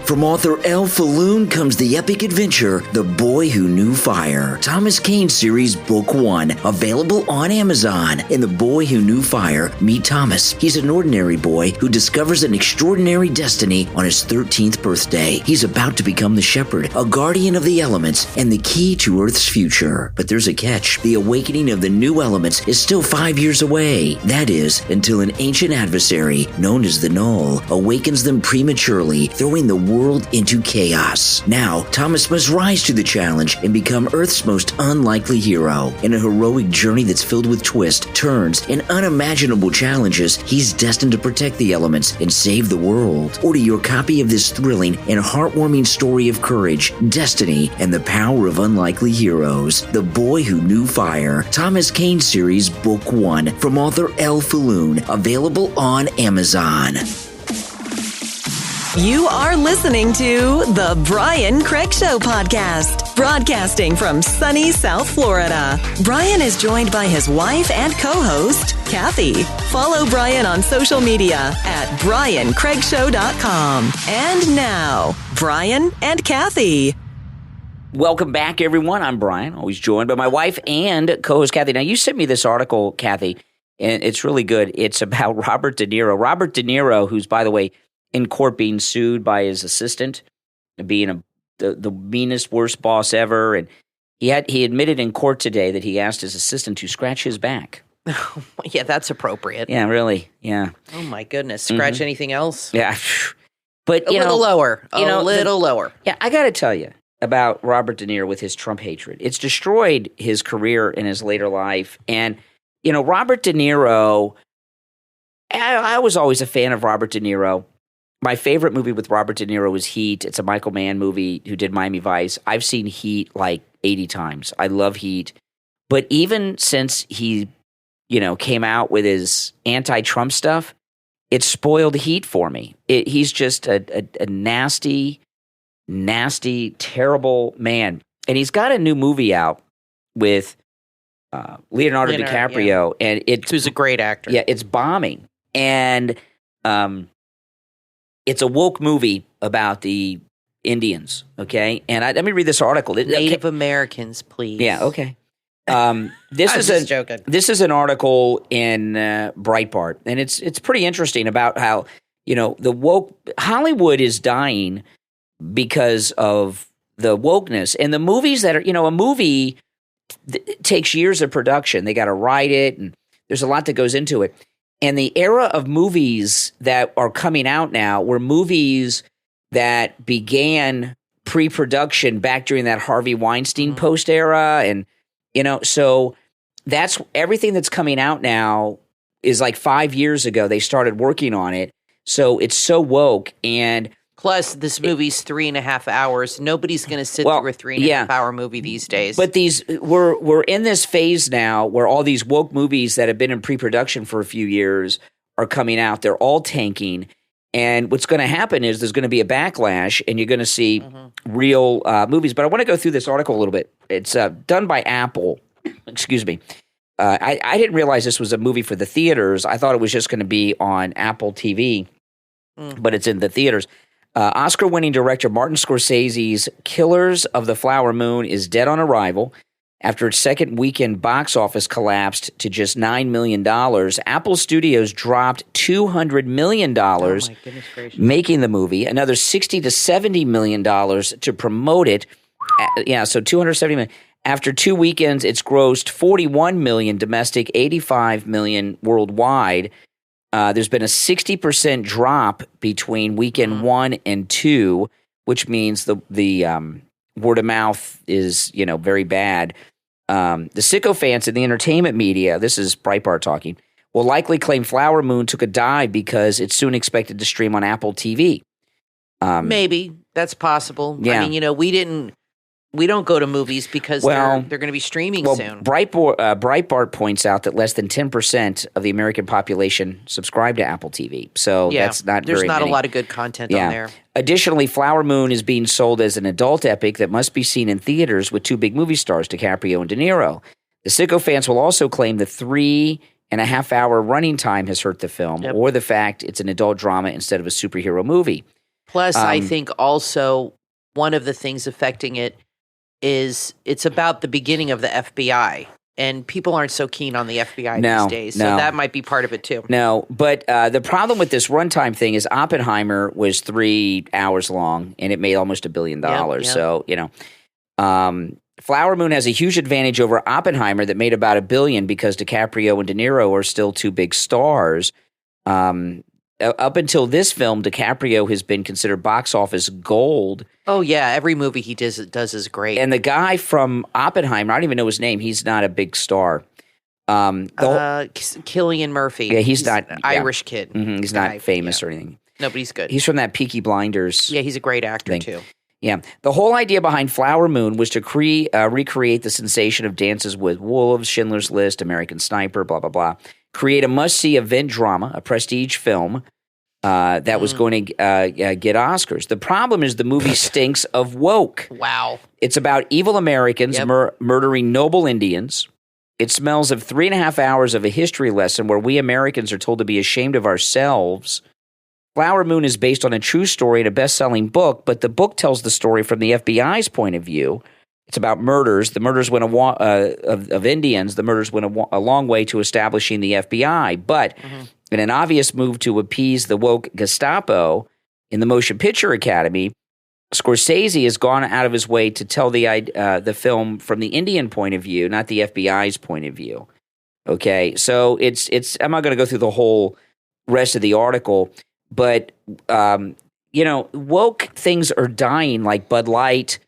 From author Elle Falloon comes the epic adventure, The Boy Who Knew Fire. Thomas Cain series Book 1, available on Amazon. In The Boy Who Knew Fire, meet Thomas. He's an ordinary boy who discovers an extraordinary destiny on his 13th birthday. He's about to become the shepherd, a guardian of the elements, and the key to Earth's future. But there's a catch. The awakening of the new elements is still 5 years away. That is, until an ancient adversary, known as the Null, awakens them prematurely, throwing the world into chaos. Now, Thomas must rise to the challenge and become Earth's most unlikely hero. In a heroic journey that's filled with twists, turns, and unimaginable challenges, he's destined to protect the elements and save the world. Order your copy of this thrilling and heartwarming story of courage, destiny, and the power of unlikely heroes. The Boy Who Knew Fire, Thomas Cain series Book 1, from author Elle Falloon, available on Amazon. You are listening to The Brian Craig Show podcast, broadcasting from sunny South Florida. Brian is joined by his wife and co-host, Kathy. Follow Brian on social media at BrianCraigShow.com. And now, Brian and Kathy. Welcome back, everyone. I'm Brian, always joined by my wife and co-host, Kathy. Now, you sent me this article, Kathy, and it's really good. It's about Robert De Niro. Robert De Niro, who's, by the way, in court being sued by his assistant, being the meanest, worst boss ever. And he admitted in court today that he asked his assistant to scratch his back. Yeah, that's appropriate. Yeah, really. Yeah. Oh, my goodness. Scratch anything else? Yeah. But, a little lower. Yeah, I got to tell you about Robert De Niro with his Trump hatred. It's destroyed his career in his later life. And, Robert De Niro, I was always a fan of Robert De Niro. My favorite movie with Robert De Niro is Heat. It's a Michael Mann movie who did Miami Vice. I've seen Heat like 80 times. I love Heat. But even since he, came out with his anti-Trump stuff, it spoiled Heat for me. He's just a nasty, terrible man. And he's got a new movie out with Leonardo DiCaprio. Yeah. And who's a great actor. Yeah, it's bombing. And it's a woke movie about the Indians, okay? And let me read this article. Native Americans, please. Yeah, okay. This is an article in Breitbart, and it's pretty interesting about how the woke Hollywood is dying because of the wokeness, and the movies that are a movie takes years of production. They got to write it, and there's a lot that goes into it. And the era of movies that are coming out now were movies that began pre-production back during that Harvey Weinstein post era, and so that's everything that's coming out now is like 5 years ago they started working on it. So it's so woke, and plus this movie's 3.5 hours. Nobody's going to sit through a 3.5 hour movie these days. But we're in this phase now where all these woke movies that have been in pre-production for a few years are coming out. They're all tanking. And what's going to happen is there's going to be a backlash, and you're going to see real movies. But I want to go through this article a little bit. It's done by Apple. Excuse me. I didn't realize this was a movie for the theaters. I thought it was just going to be on Apple TV, but it's in the theaters. Oscar-winning director Martin Scorsese's Killers of the Flower Moon is dead on arrival. After its second weekend box office collapsed to just $9 million, Apple Studios dropped $200 million, making the movie, another $60 to $70 million to promote it. So $270 million. After 2 weekends, it's grossed $41 million domestic, $85 million worldwide. There's been a 60% drop between weekend 1 and 2, which means the word of mouth is very bad. The sycophants in the entertainment media, this is Breitbart talking, will likely claim Flower Moon took a dive because it's soon expected to stream on Apple TV. Maybe that's possible. Yeah. I mean, we don't go to movies because they're going to be streaming soon. Breitbart points out that less than 10% of the American population subscribe to Apple TV. So that's not there's very not many. a lot of good content on there. Additionally, Flower Moon is being sold as an adult epic that must be seen in theaters with two big movie stars, DiCaprio and De Niro. The sycophants will also claim the 3.5-hour running time has hurt the film, or the fact it's an adult drama instead of a superhero movie. Plus, I think also one of the things affecting it is it's about the beginning of the FBI, and people aren't so keen on the FBI these days. So that might be part of it too. No, but the problem with this runtime thing is Oppenheimer was 3 hours long, and it made almost $1 billion. So, Flower Moon has a huge advantage over Oppenheimer that made about $1 billion because DiCaprio and De Niro are still two big stars. Up until this film, DiCaprio has been considered box office gold. Oh, yeah. Every movie he does is great. And the guy from Oppenheimer, I don't even know his name. He's not a big star. Cillian Murphy. Yeah, he's not. An Irish kid. He's not famous or anything. No, but he's good. He's from that Peaky Blinders. Yeah, he's a great actor, too. Yeah. The whole idea behind Flower Moon was to recreate the sensation of Dances with Wolves, Schindler's List, American Sniper, blah, blah, blah. Create a must-see event drama, a prestige film that was going to get Oscars. The problem is the movie stinks of woke. Wow. It's about evil Americans murdering noble Indians. It smells of 3.5 hours of a history lesson where we Americans are told to be ashamed of ourselves. Flower Moon is based on a true story and a best-selling book, but the book tells the story from the FBI's point of view. It's about murders. The murders went of Indians. The murders went a long way to establishing the FBI. But in an obvious move to appease the woke Gestapo in the Motion Picture Academy, Scorsese has gone out of his way to tell the film from the Indian point of view, not the FBI's point of view. Okay, so it's. I'm not going to go through the whole rest of the article, but woke things are dying, like Bud Light.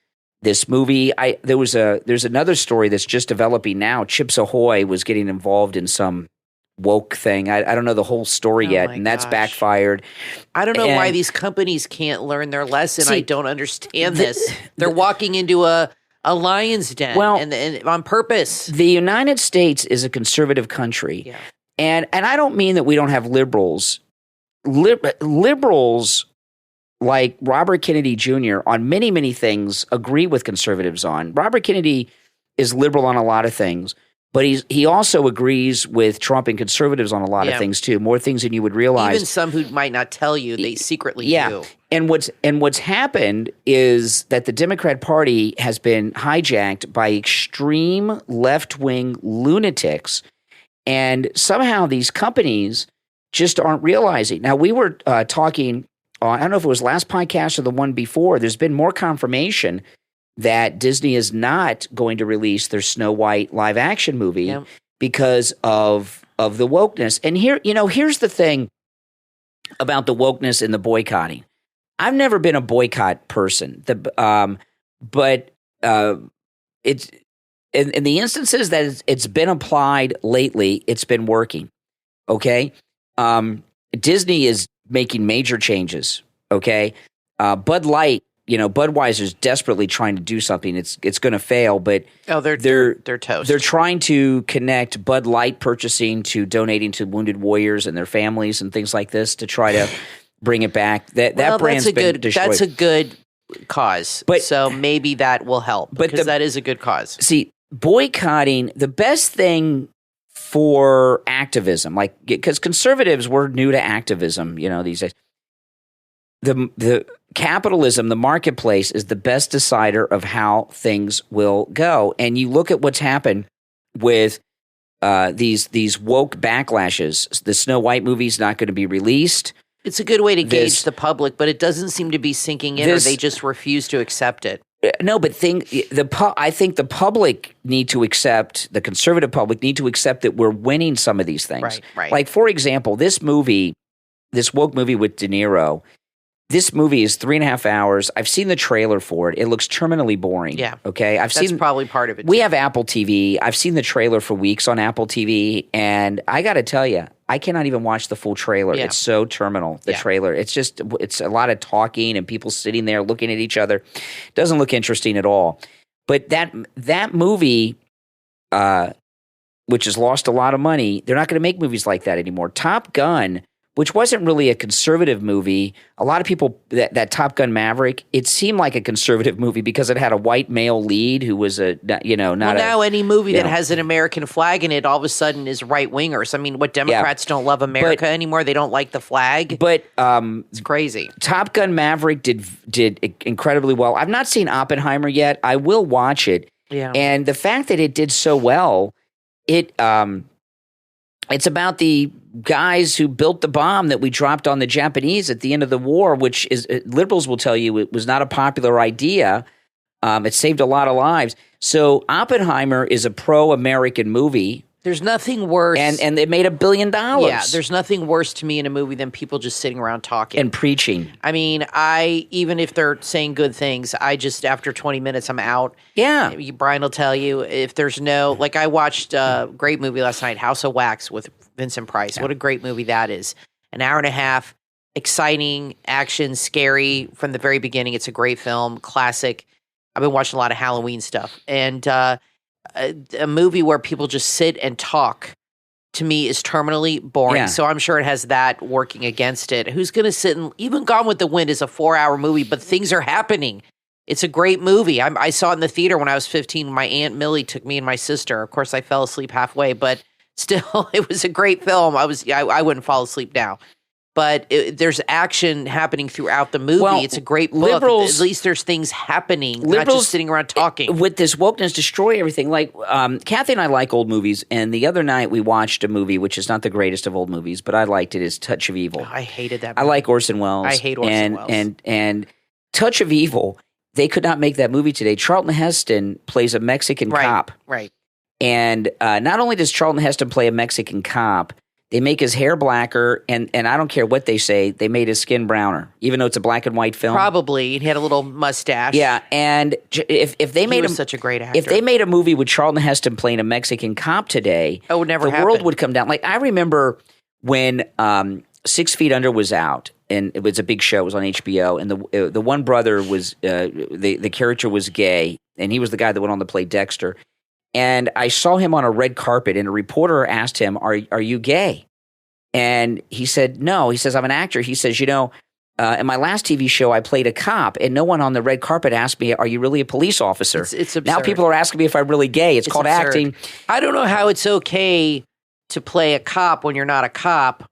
This movie, there's another story that's just developing now. Chips Ahoy was getting involved in some woke thing. I don't know the whole story yet, and that's backfired. I don't know why these companies can't learn their lesson. I don't understand this. They're walking into a lion's den and on purpose. The United States is a conservative country, and I don't mean that we don't have liberals. Liberals like Robert Kennedy Jr. on many, many things agree with conservatives on. Robert Kennedy is liberal on a lot of things, but he also agrees with Trump and conservatives on a lot of things too, more things than you would realize. Even some who might not tell you, they secretly do. And what's happened is that the Democrat Party has been hijacked by extreme left-wing lunatics, and somehow these companies just aren't realizing. Now, we were talking, I don't know if it was last podcast or the one before, there's been more confirmation that Disney is not going to release their Snow White live-action movie because of the wokeness. And here's the thing about the wokeness and the boycotting. I've never been a boycott person, but it's in the instances that it's been applied lately, it's been working. Okay, Disney is making major changes. Okay, Bud Light, Budweiser's desperately trying to do something. It's going to fail, but they're toast. They're trying to connect Bud Light purchasing to donating to wounded warriors and their families and things like this to try to bring it back. That brand's been destroyed. That's a good cause. So maybe that will help because that is a good cause. See, boycotting, the best thing for activism, because conservatives were new to activism, these days. The capitalism, the marketplace is the best decider of how things will go. And you look at what's happened with these woke backlashes. The Snow White movie's not going to be released. It's a good way to gauge the public, but it doesn't seem to be sinking in, or they just refuse to accept it. No, but I think the public need to accept, the conservative public need to accept that we're winning some of these things. Right. Like, for example, this woke movie with De Niro, this movie is 3.5 hours. I've seen the trailer for it. It looks terminally boring. Yeah. Okay. That's probably part of it. We have Apple TV. I've seen the trailer for weeks on Apple TV, and I got to tell you, I cannot even watch the full trailer. Yeah. It's so terminal, the trailer. It's a lot of talking and people sitting there looking at each other. It doesn't look interesting at all. But that movie, which has lost a lot of money, they're not going to make movies like that anymore. Top Gun, which wasn't really a conservative movie. A lot of people, that Top Gun Maverick, it seemed like a conservative movie because it had a white male lead who was now any movie that has an American flag in it all of a sudden is right-wingers. I mean, what Democrats don't love America anymore? They don't like the flag? But it's crazy. Top Gun Maverick did incredibly well. I've not seen Oppenheimer yet. I will watch it. Yeah. And the fact that it did so well, it's about the guys who built the bomb that we dropped on the Japanese at the end of the war, which is liberals will tell you it was not a popular idea. It saved a lot of lives. So Oppenheimer is a pro-American movie. There's nothing worse. And it made $1 billion. Yeah, there's nothing worse to me in a movie than people just sitting around talking. And preaching. I mean, even if they're saying good things, I just, after 20 minutes, I'm out. Yeah. Brian will tell you if there's I watched a great movie last night, House of Wax with Vincent Price. Yeah. What a great movie that is. An hour and a half, exciting, action, scary from the very beginning. It's a great film, classic. I've been watching a lot of Halloween stuff. And a movie where people just sit and talk, to me, is terminally boring. Yeah. So I'm sure it has that working against it. Who's going to sit and, even Gone with the Wind is a 4-hour movie, but things are happening. It's a great movie. I saw it in the theater when I was 15. My Aunt Millie took me and my sister. Of course, I fell asleep halfway, but still, it was a great film. I wouldn't fall asleep now. But there's action happening throughout the movie. Well, it's a great book. At least there's things happening, not just sitting around talking. With this wokeness, destroy everything. Like, Kathy and I like old movies, and the other night we watched a movie, which is not the greatest of old movies, but I liked it, is Touch of Evil. I hated that movie. I like Orson Welles. I hate Orson Welles. And Touch of Evil, they could not make that movie today. Charlton Heston plays a Mexican cop. Right. And not only does Charlton Heston play a Mexican cop, they make his hair blacker, and I don't care what they say, they made his skin browner, even though it's a black and white film. Probably. He had a little mustache. Yeah, and if they made such a great actor. If they made a movie with Charlton Heston playing a Mexican cop today, it would never the happen. world would come down. Like, I remember when 6 Feet Under was out, and it was a big show. It was on HBO, and the one brother was the character was gay, and he was the guy that went on to play Dexter. And I saw him on a red carpet, and a reporter asked him, are you gay? And he said, no. He says, I'm an actor. He says, in my last TV show, I played a cop, and no one on the red carpet asked me, are you really a police officer? It's absurd. Now people are asking me if I'm really gay. It's called absurd. acting. I don't know how it's okay to play a cop when you're not a cop,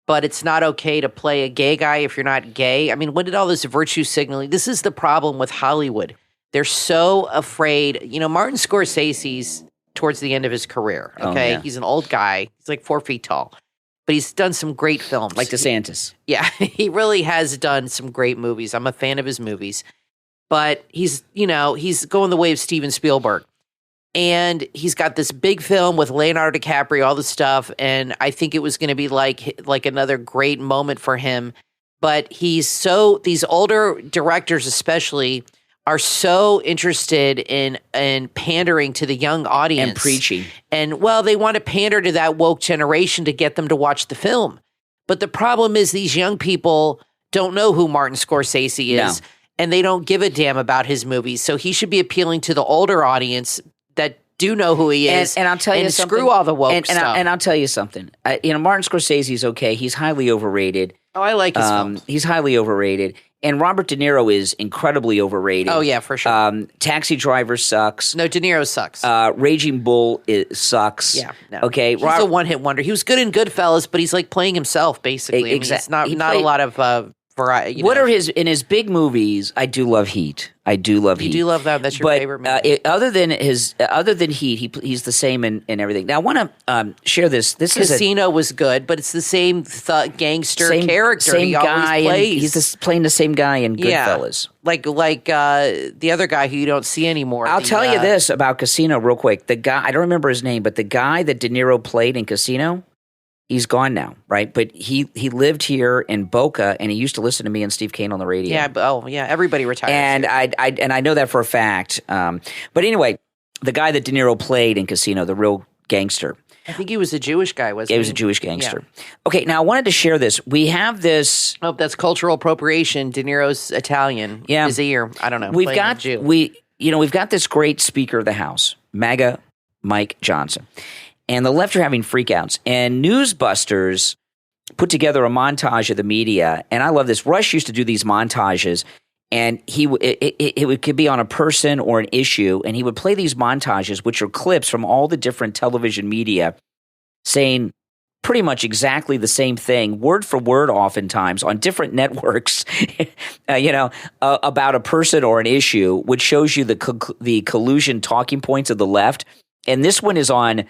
but it's not okay to play a gay guy if you're not gay. I mean, what did all this virtue signaling? This is the problem with Hollywood. They're so afraid. You know, Martin Scorsese's towards the end of his career. Okay. yeah. He's an old guy. He's like 4 feet tall, but he's done some great films. Like DeSantis. Yeah. He really has done some great movies. I'm a fan of his movies, but he's going the way of Steven Spielberg. And he's got this big film with Leonardo DiCaprio, all this stuff. And I think it was going to be like another great moment for him. But these older directors especially are so interested in pandering to the young audience. And preaching. And, well, they want to pander to that woke generation to get them to watch the film. But the problem is these young people don't know who Martin Scorsese is. No. And they don't give a damn about his movies. So he should be appealing to the older audience that do know who he is, and I'll tell you something. Screw all the woke stuff. And I'll tell you something. Martin Scorsese is okay. He's highly overrated. Oh, I like his films. He's highly overrated. And Robert De Niro is incredibly overrated. Oh, yeah, for sure. Taxi Driver sucks. No, De Niro sucks. Raging Bull sucks. Yeah. No. Okay. He's a one-hit wonder. He was good in Goodfellas, but he's like playing himself, basically. Exactly. It's not a lot of variety. Are his big movies? I do love Heat. You do love that. That's your favorite movie. Other than Heat, he's the same in everything. Now I want to share this. Casino was good, but it's the same gangster character. Same he guy. Always plays. He's playing the same guy in Goodfellas. Like the other guy who you don't see anymore. I'll tell you this about Casino real quick. The guy, I don't remember his name, but the guy that De Niro played in Casino, he's gone now, right? But he lived here in Boca, and he used to listen to me and Steve Kane on the radio. Yeah. Everybody retired. And I know that for a fact. But anyway, the guy that De Niro played in Casino, the real gangster. I think he was a Jewish guy, wasn't he? He was a Jewish gangster. Yeah. Okay, now I wanted to share this. We have this. Oh, that's cultural appropriation. De Niro's Italian. Yeah, his ear. I don't know. We've got this great Speaker of the House, MAGA Mike Johnson. And the left are having freakouts. And Newsbusters put together a montage of the media. And I love this. Rush used to do these montages. And it could be on a person or an issue. And he would play these montages, which are clips from all the different television media saying pretty much exactly the same thing, word for word oftentimes, on different networks, about a person or an issue, which shows you the collusion talking points of the left. And this one is on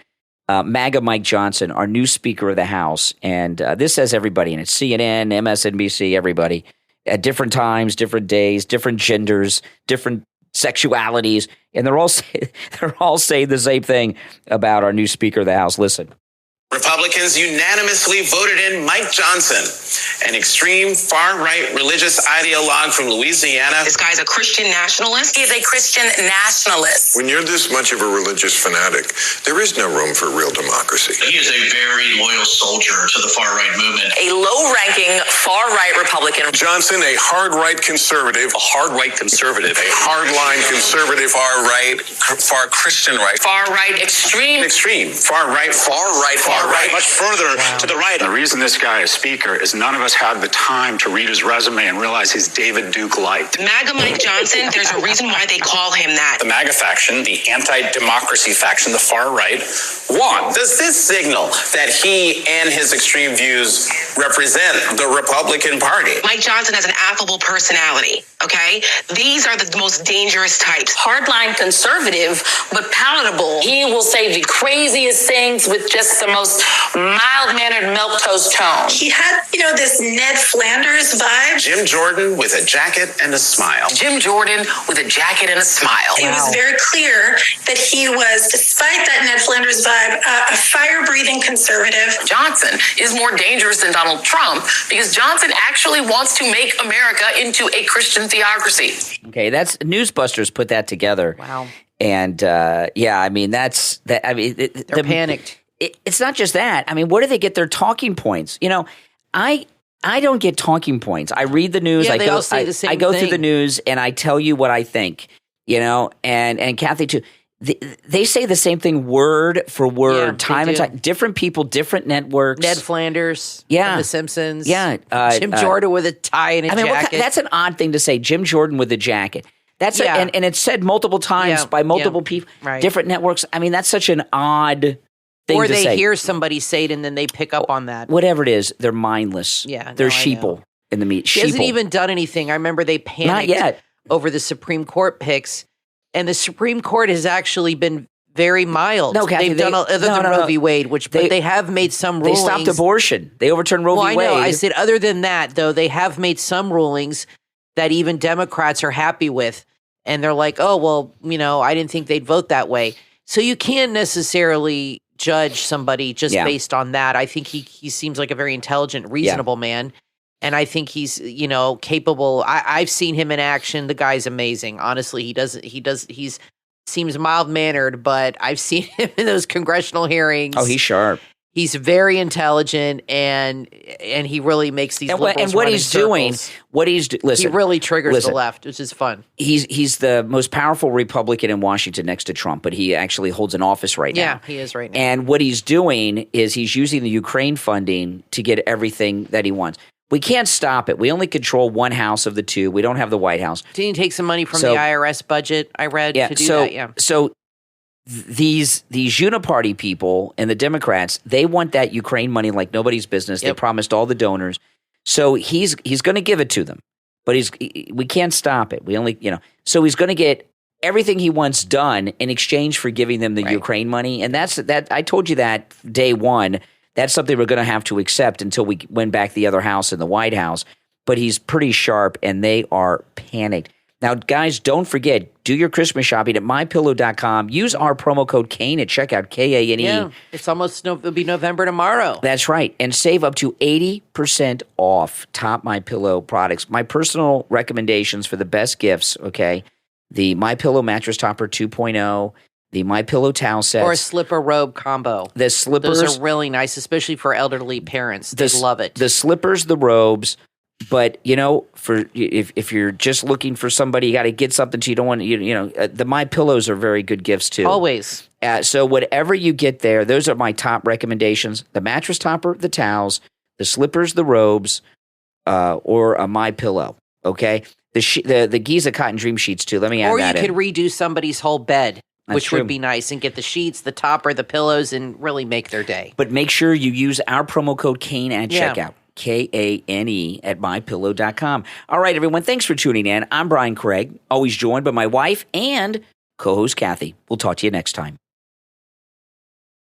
MAGA Mike Johnson, our new Speaker of the House. And this says everybody in it, CNN, MSNBC, everybody, at different times, different days, different genders, different sexualities. And they're all saying the same thing about our new Speaker of the House. Listen. Republicans unanimously voted in Mike Johnson, an extreme far-right religious ideologue from Louisiana. This guy's a Christian nationalist. He's a Christian nationalist. When you're this much of a religious fanatic, there is no room for real democracy. He is a very loyal soldier to the far-right movement. A low-ranking far-right Republican. Johnson, a hard-right conservative. A hard-right conservative. A hard-line conservative. Far-right, far Christian right. Far-right extreme. Extreme. Far-right. Much further to the right. The reason this guy is Speaker is none of us had the time to read his resume and realize he's David Duke light. MAGA Mike Johnson, there's a reason why they call him that. The MAGA faction, the anti-democracy faction, the far right, won. Does this signal that he and his extreme views represent the Republican Party? Mike Johnson has an affable personality, okay? These are the most dangerous types. Hardline conservative, but palatable. He will say the craziest things with just the most mild-mannered milquetoast tone. He had, this Ned Flanders vibe. Jim Jordan with a jacket and a smile. Jim Jordan with a jacket and a smile. It was very clear that he was, despite that Ned Flanders vibe, a fire-breathing conservative. Johnson is more dangerous than Donald Trump because Johnson actually wants to make America into a Christian theocracy. Okay, that's Newsbusters put that together. Wow. And they're panicked. It's not just that. I mean, where do they get their talking points? I don't get talking points. I read the news. Yeah, I go through the news and I tell you what I think. And Kathy too. They say the same thing word for word, time and time. Different people, different networks. Ned Flanders, from The Simpsons. Yeah, Jim Jordan with a tie and a jacket. That's an odd thing to say. Jim Jordan with a jacket. And it's said multiple times by multiple people, different networks. I mean, that's such an odd thing or to they say. hear somebody say it and then they pick up on that. Whatever it is, they're mindless. Yeah, they're no, I sheeple know. in the meat. She hasn't even done anything. I remember they panicked Not yet. over the Supreme Court picks, and the Supreme Court has actually been very mild. No, Kathy, they've done other than Roe v. Wade, but they have made some rulings. They stopped abortion. They overturned Roe v. Wade. I know. I said other than that, though, they have made some rulings that even Democrats are happy with, and they're like, oh, well, I didn't think they'd vote that way. So you can't necessarily judge somebody just based on that. I think he seems like a very intelligent, reasonable man. And I think he's, capable. I've seen him in action. The guy's amazing. Honestly, he's seems mild-mannered, but I've seen him in those congressional hearings. Oh, he's sharp. He's very intelligent, and he really makes these liberals and what he's doing, listen, he really triggers the left, which is fun. He's the most powerful Republican in Washington next to Trump, but he actually holds an office right now. Yeah, he is right now. And what he's doing is he's using the Ukraine funding to get everything that he wants. We can't stop it. We only control one house of the two. We don't have the White House. Didn't he take some money from the IRS budget, I read, to do that? Yeah. So these uniparty people and the Democrats, they want that Ukraine money like nobody's business. They promised all the donors. So he's going to give it to them. But we can't stop it. We only, so he's going to get everything he wants done in exchange for giving them the Ukraine money. And that's I told you that day one. That's something we're going to have to accept until we win back the other house in the White House. But he's pretty sharp, and they are panicked. Now, guys, don't forget, do your Christmas shopping at MyPillow.com. Use our promo code Kane at checkout, Kane. Yeah, it's almost it'll be November tomorrow. That's right, and save up to 80% off top MyPillow products. My personal recommendations for the best gifts, okay, the MyPillow Mattress Topper 2.0, the MyPillow towel sets. Or a slipper robe combo. The slippers. Those are really nice, especially for elderly parents. They love it. The slippers, the robes. But, for if you're just looking for somebody, you got to get something so you don't want the MyPillows are very good gifts too. Always. So whatever you get there, those are my top recommendations. The mattress topper, the towels, the slippers, the robes, or a MyPillow, okay? The Giza Cotton Dream Sheets too. Let me add that in. Or you could redo somebody's whole bed. Which true. would be nice, and get the sheets, the topper, the pillows, and really make their day. But make sure you use our promo code Kane at checkout. Kane at MyPillow.com. All right, everyone. Thanks for tuning in. I'm Brian Craig, always joined by my wife and co-host Kathy. We'll talk to you next time.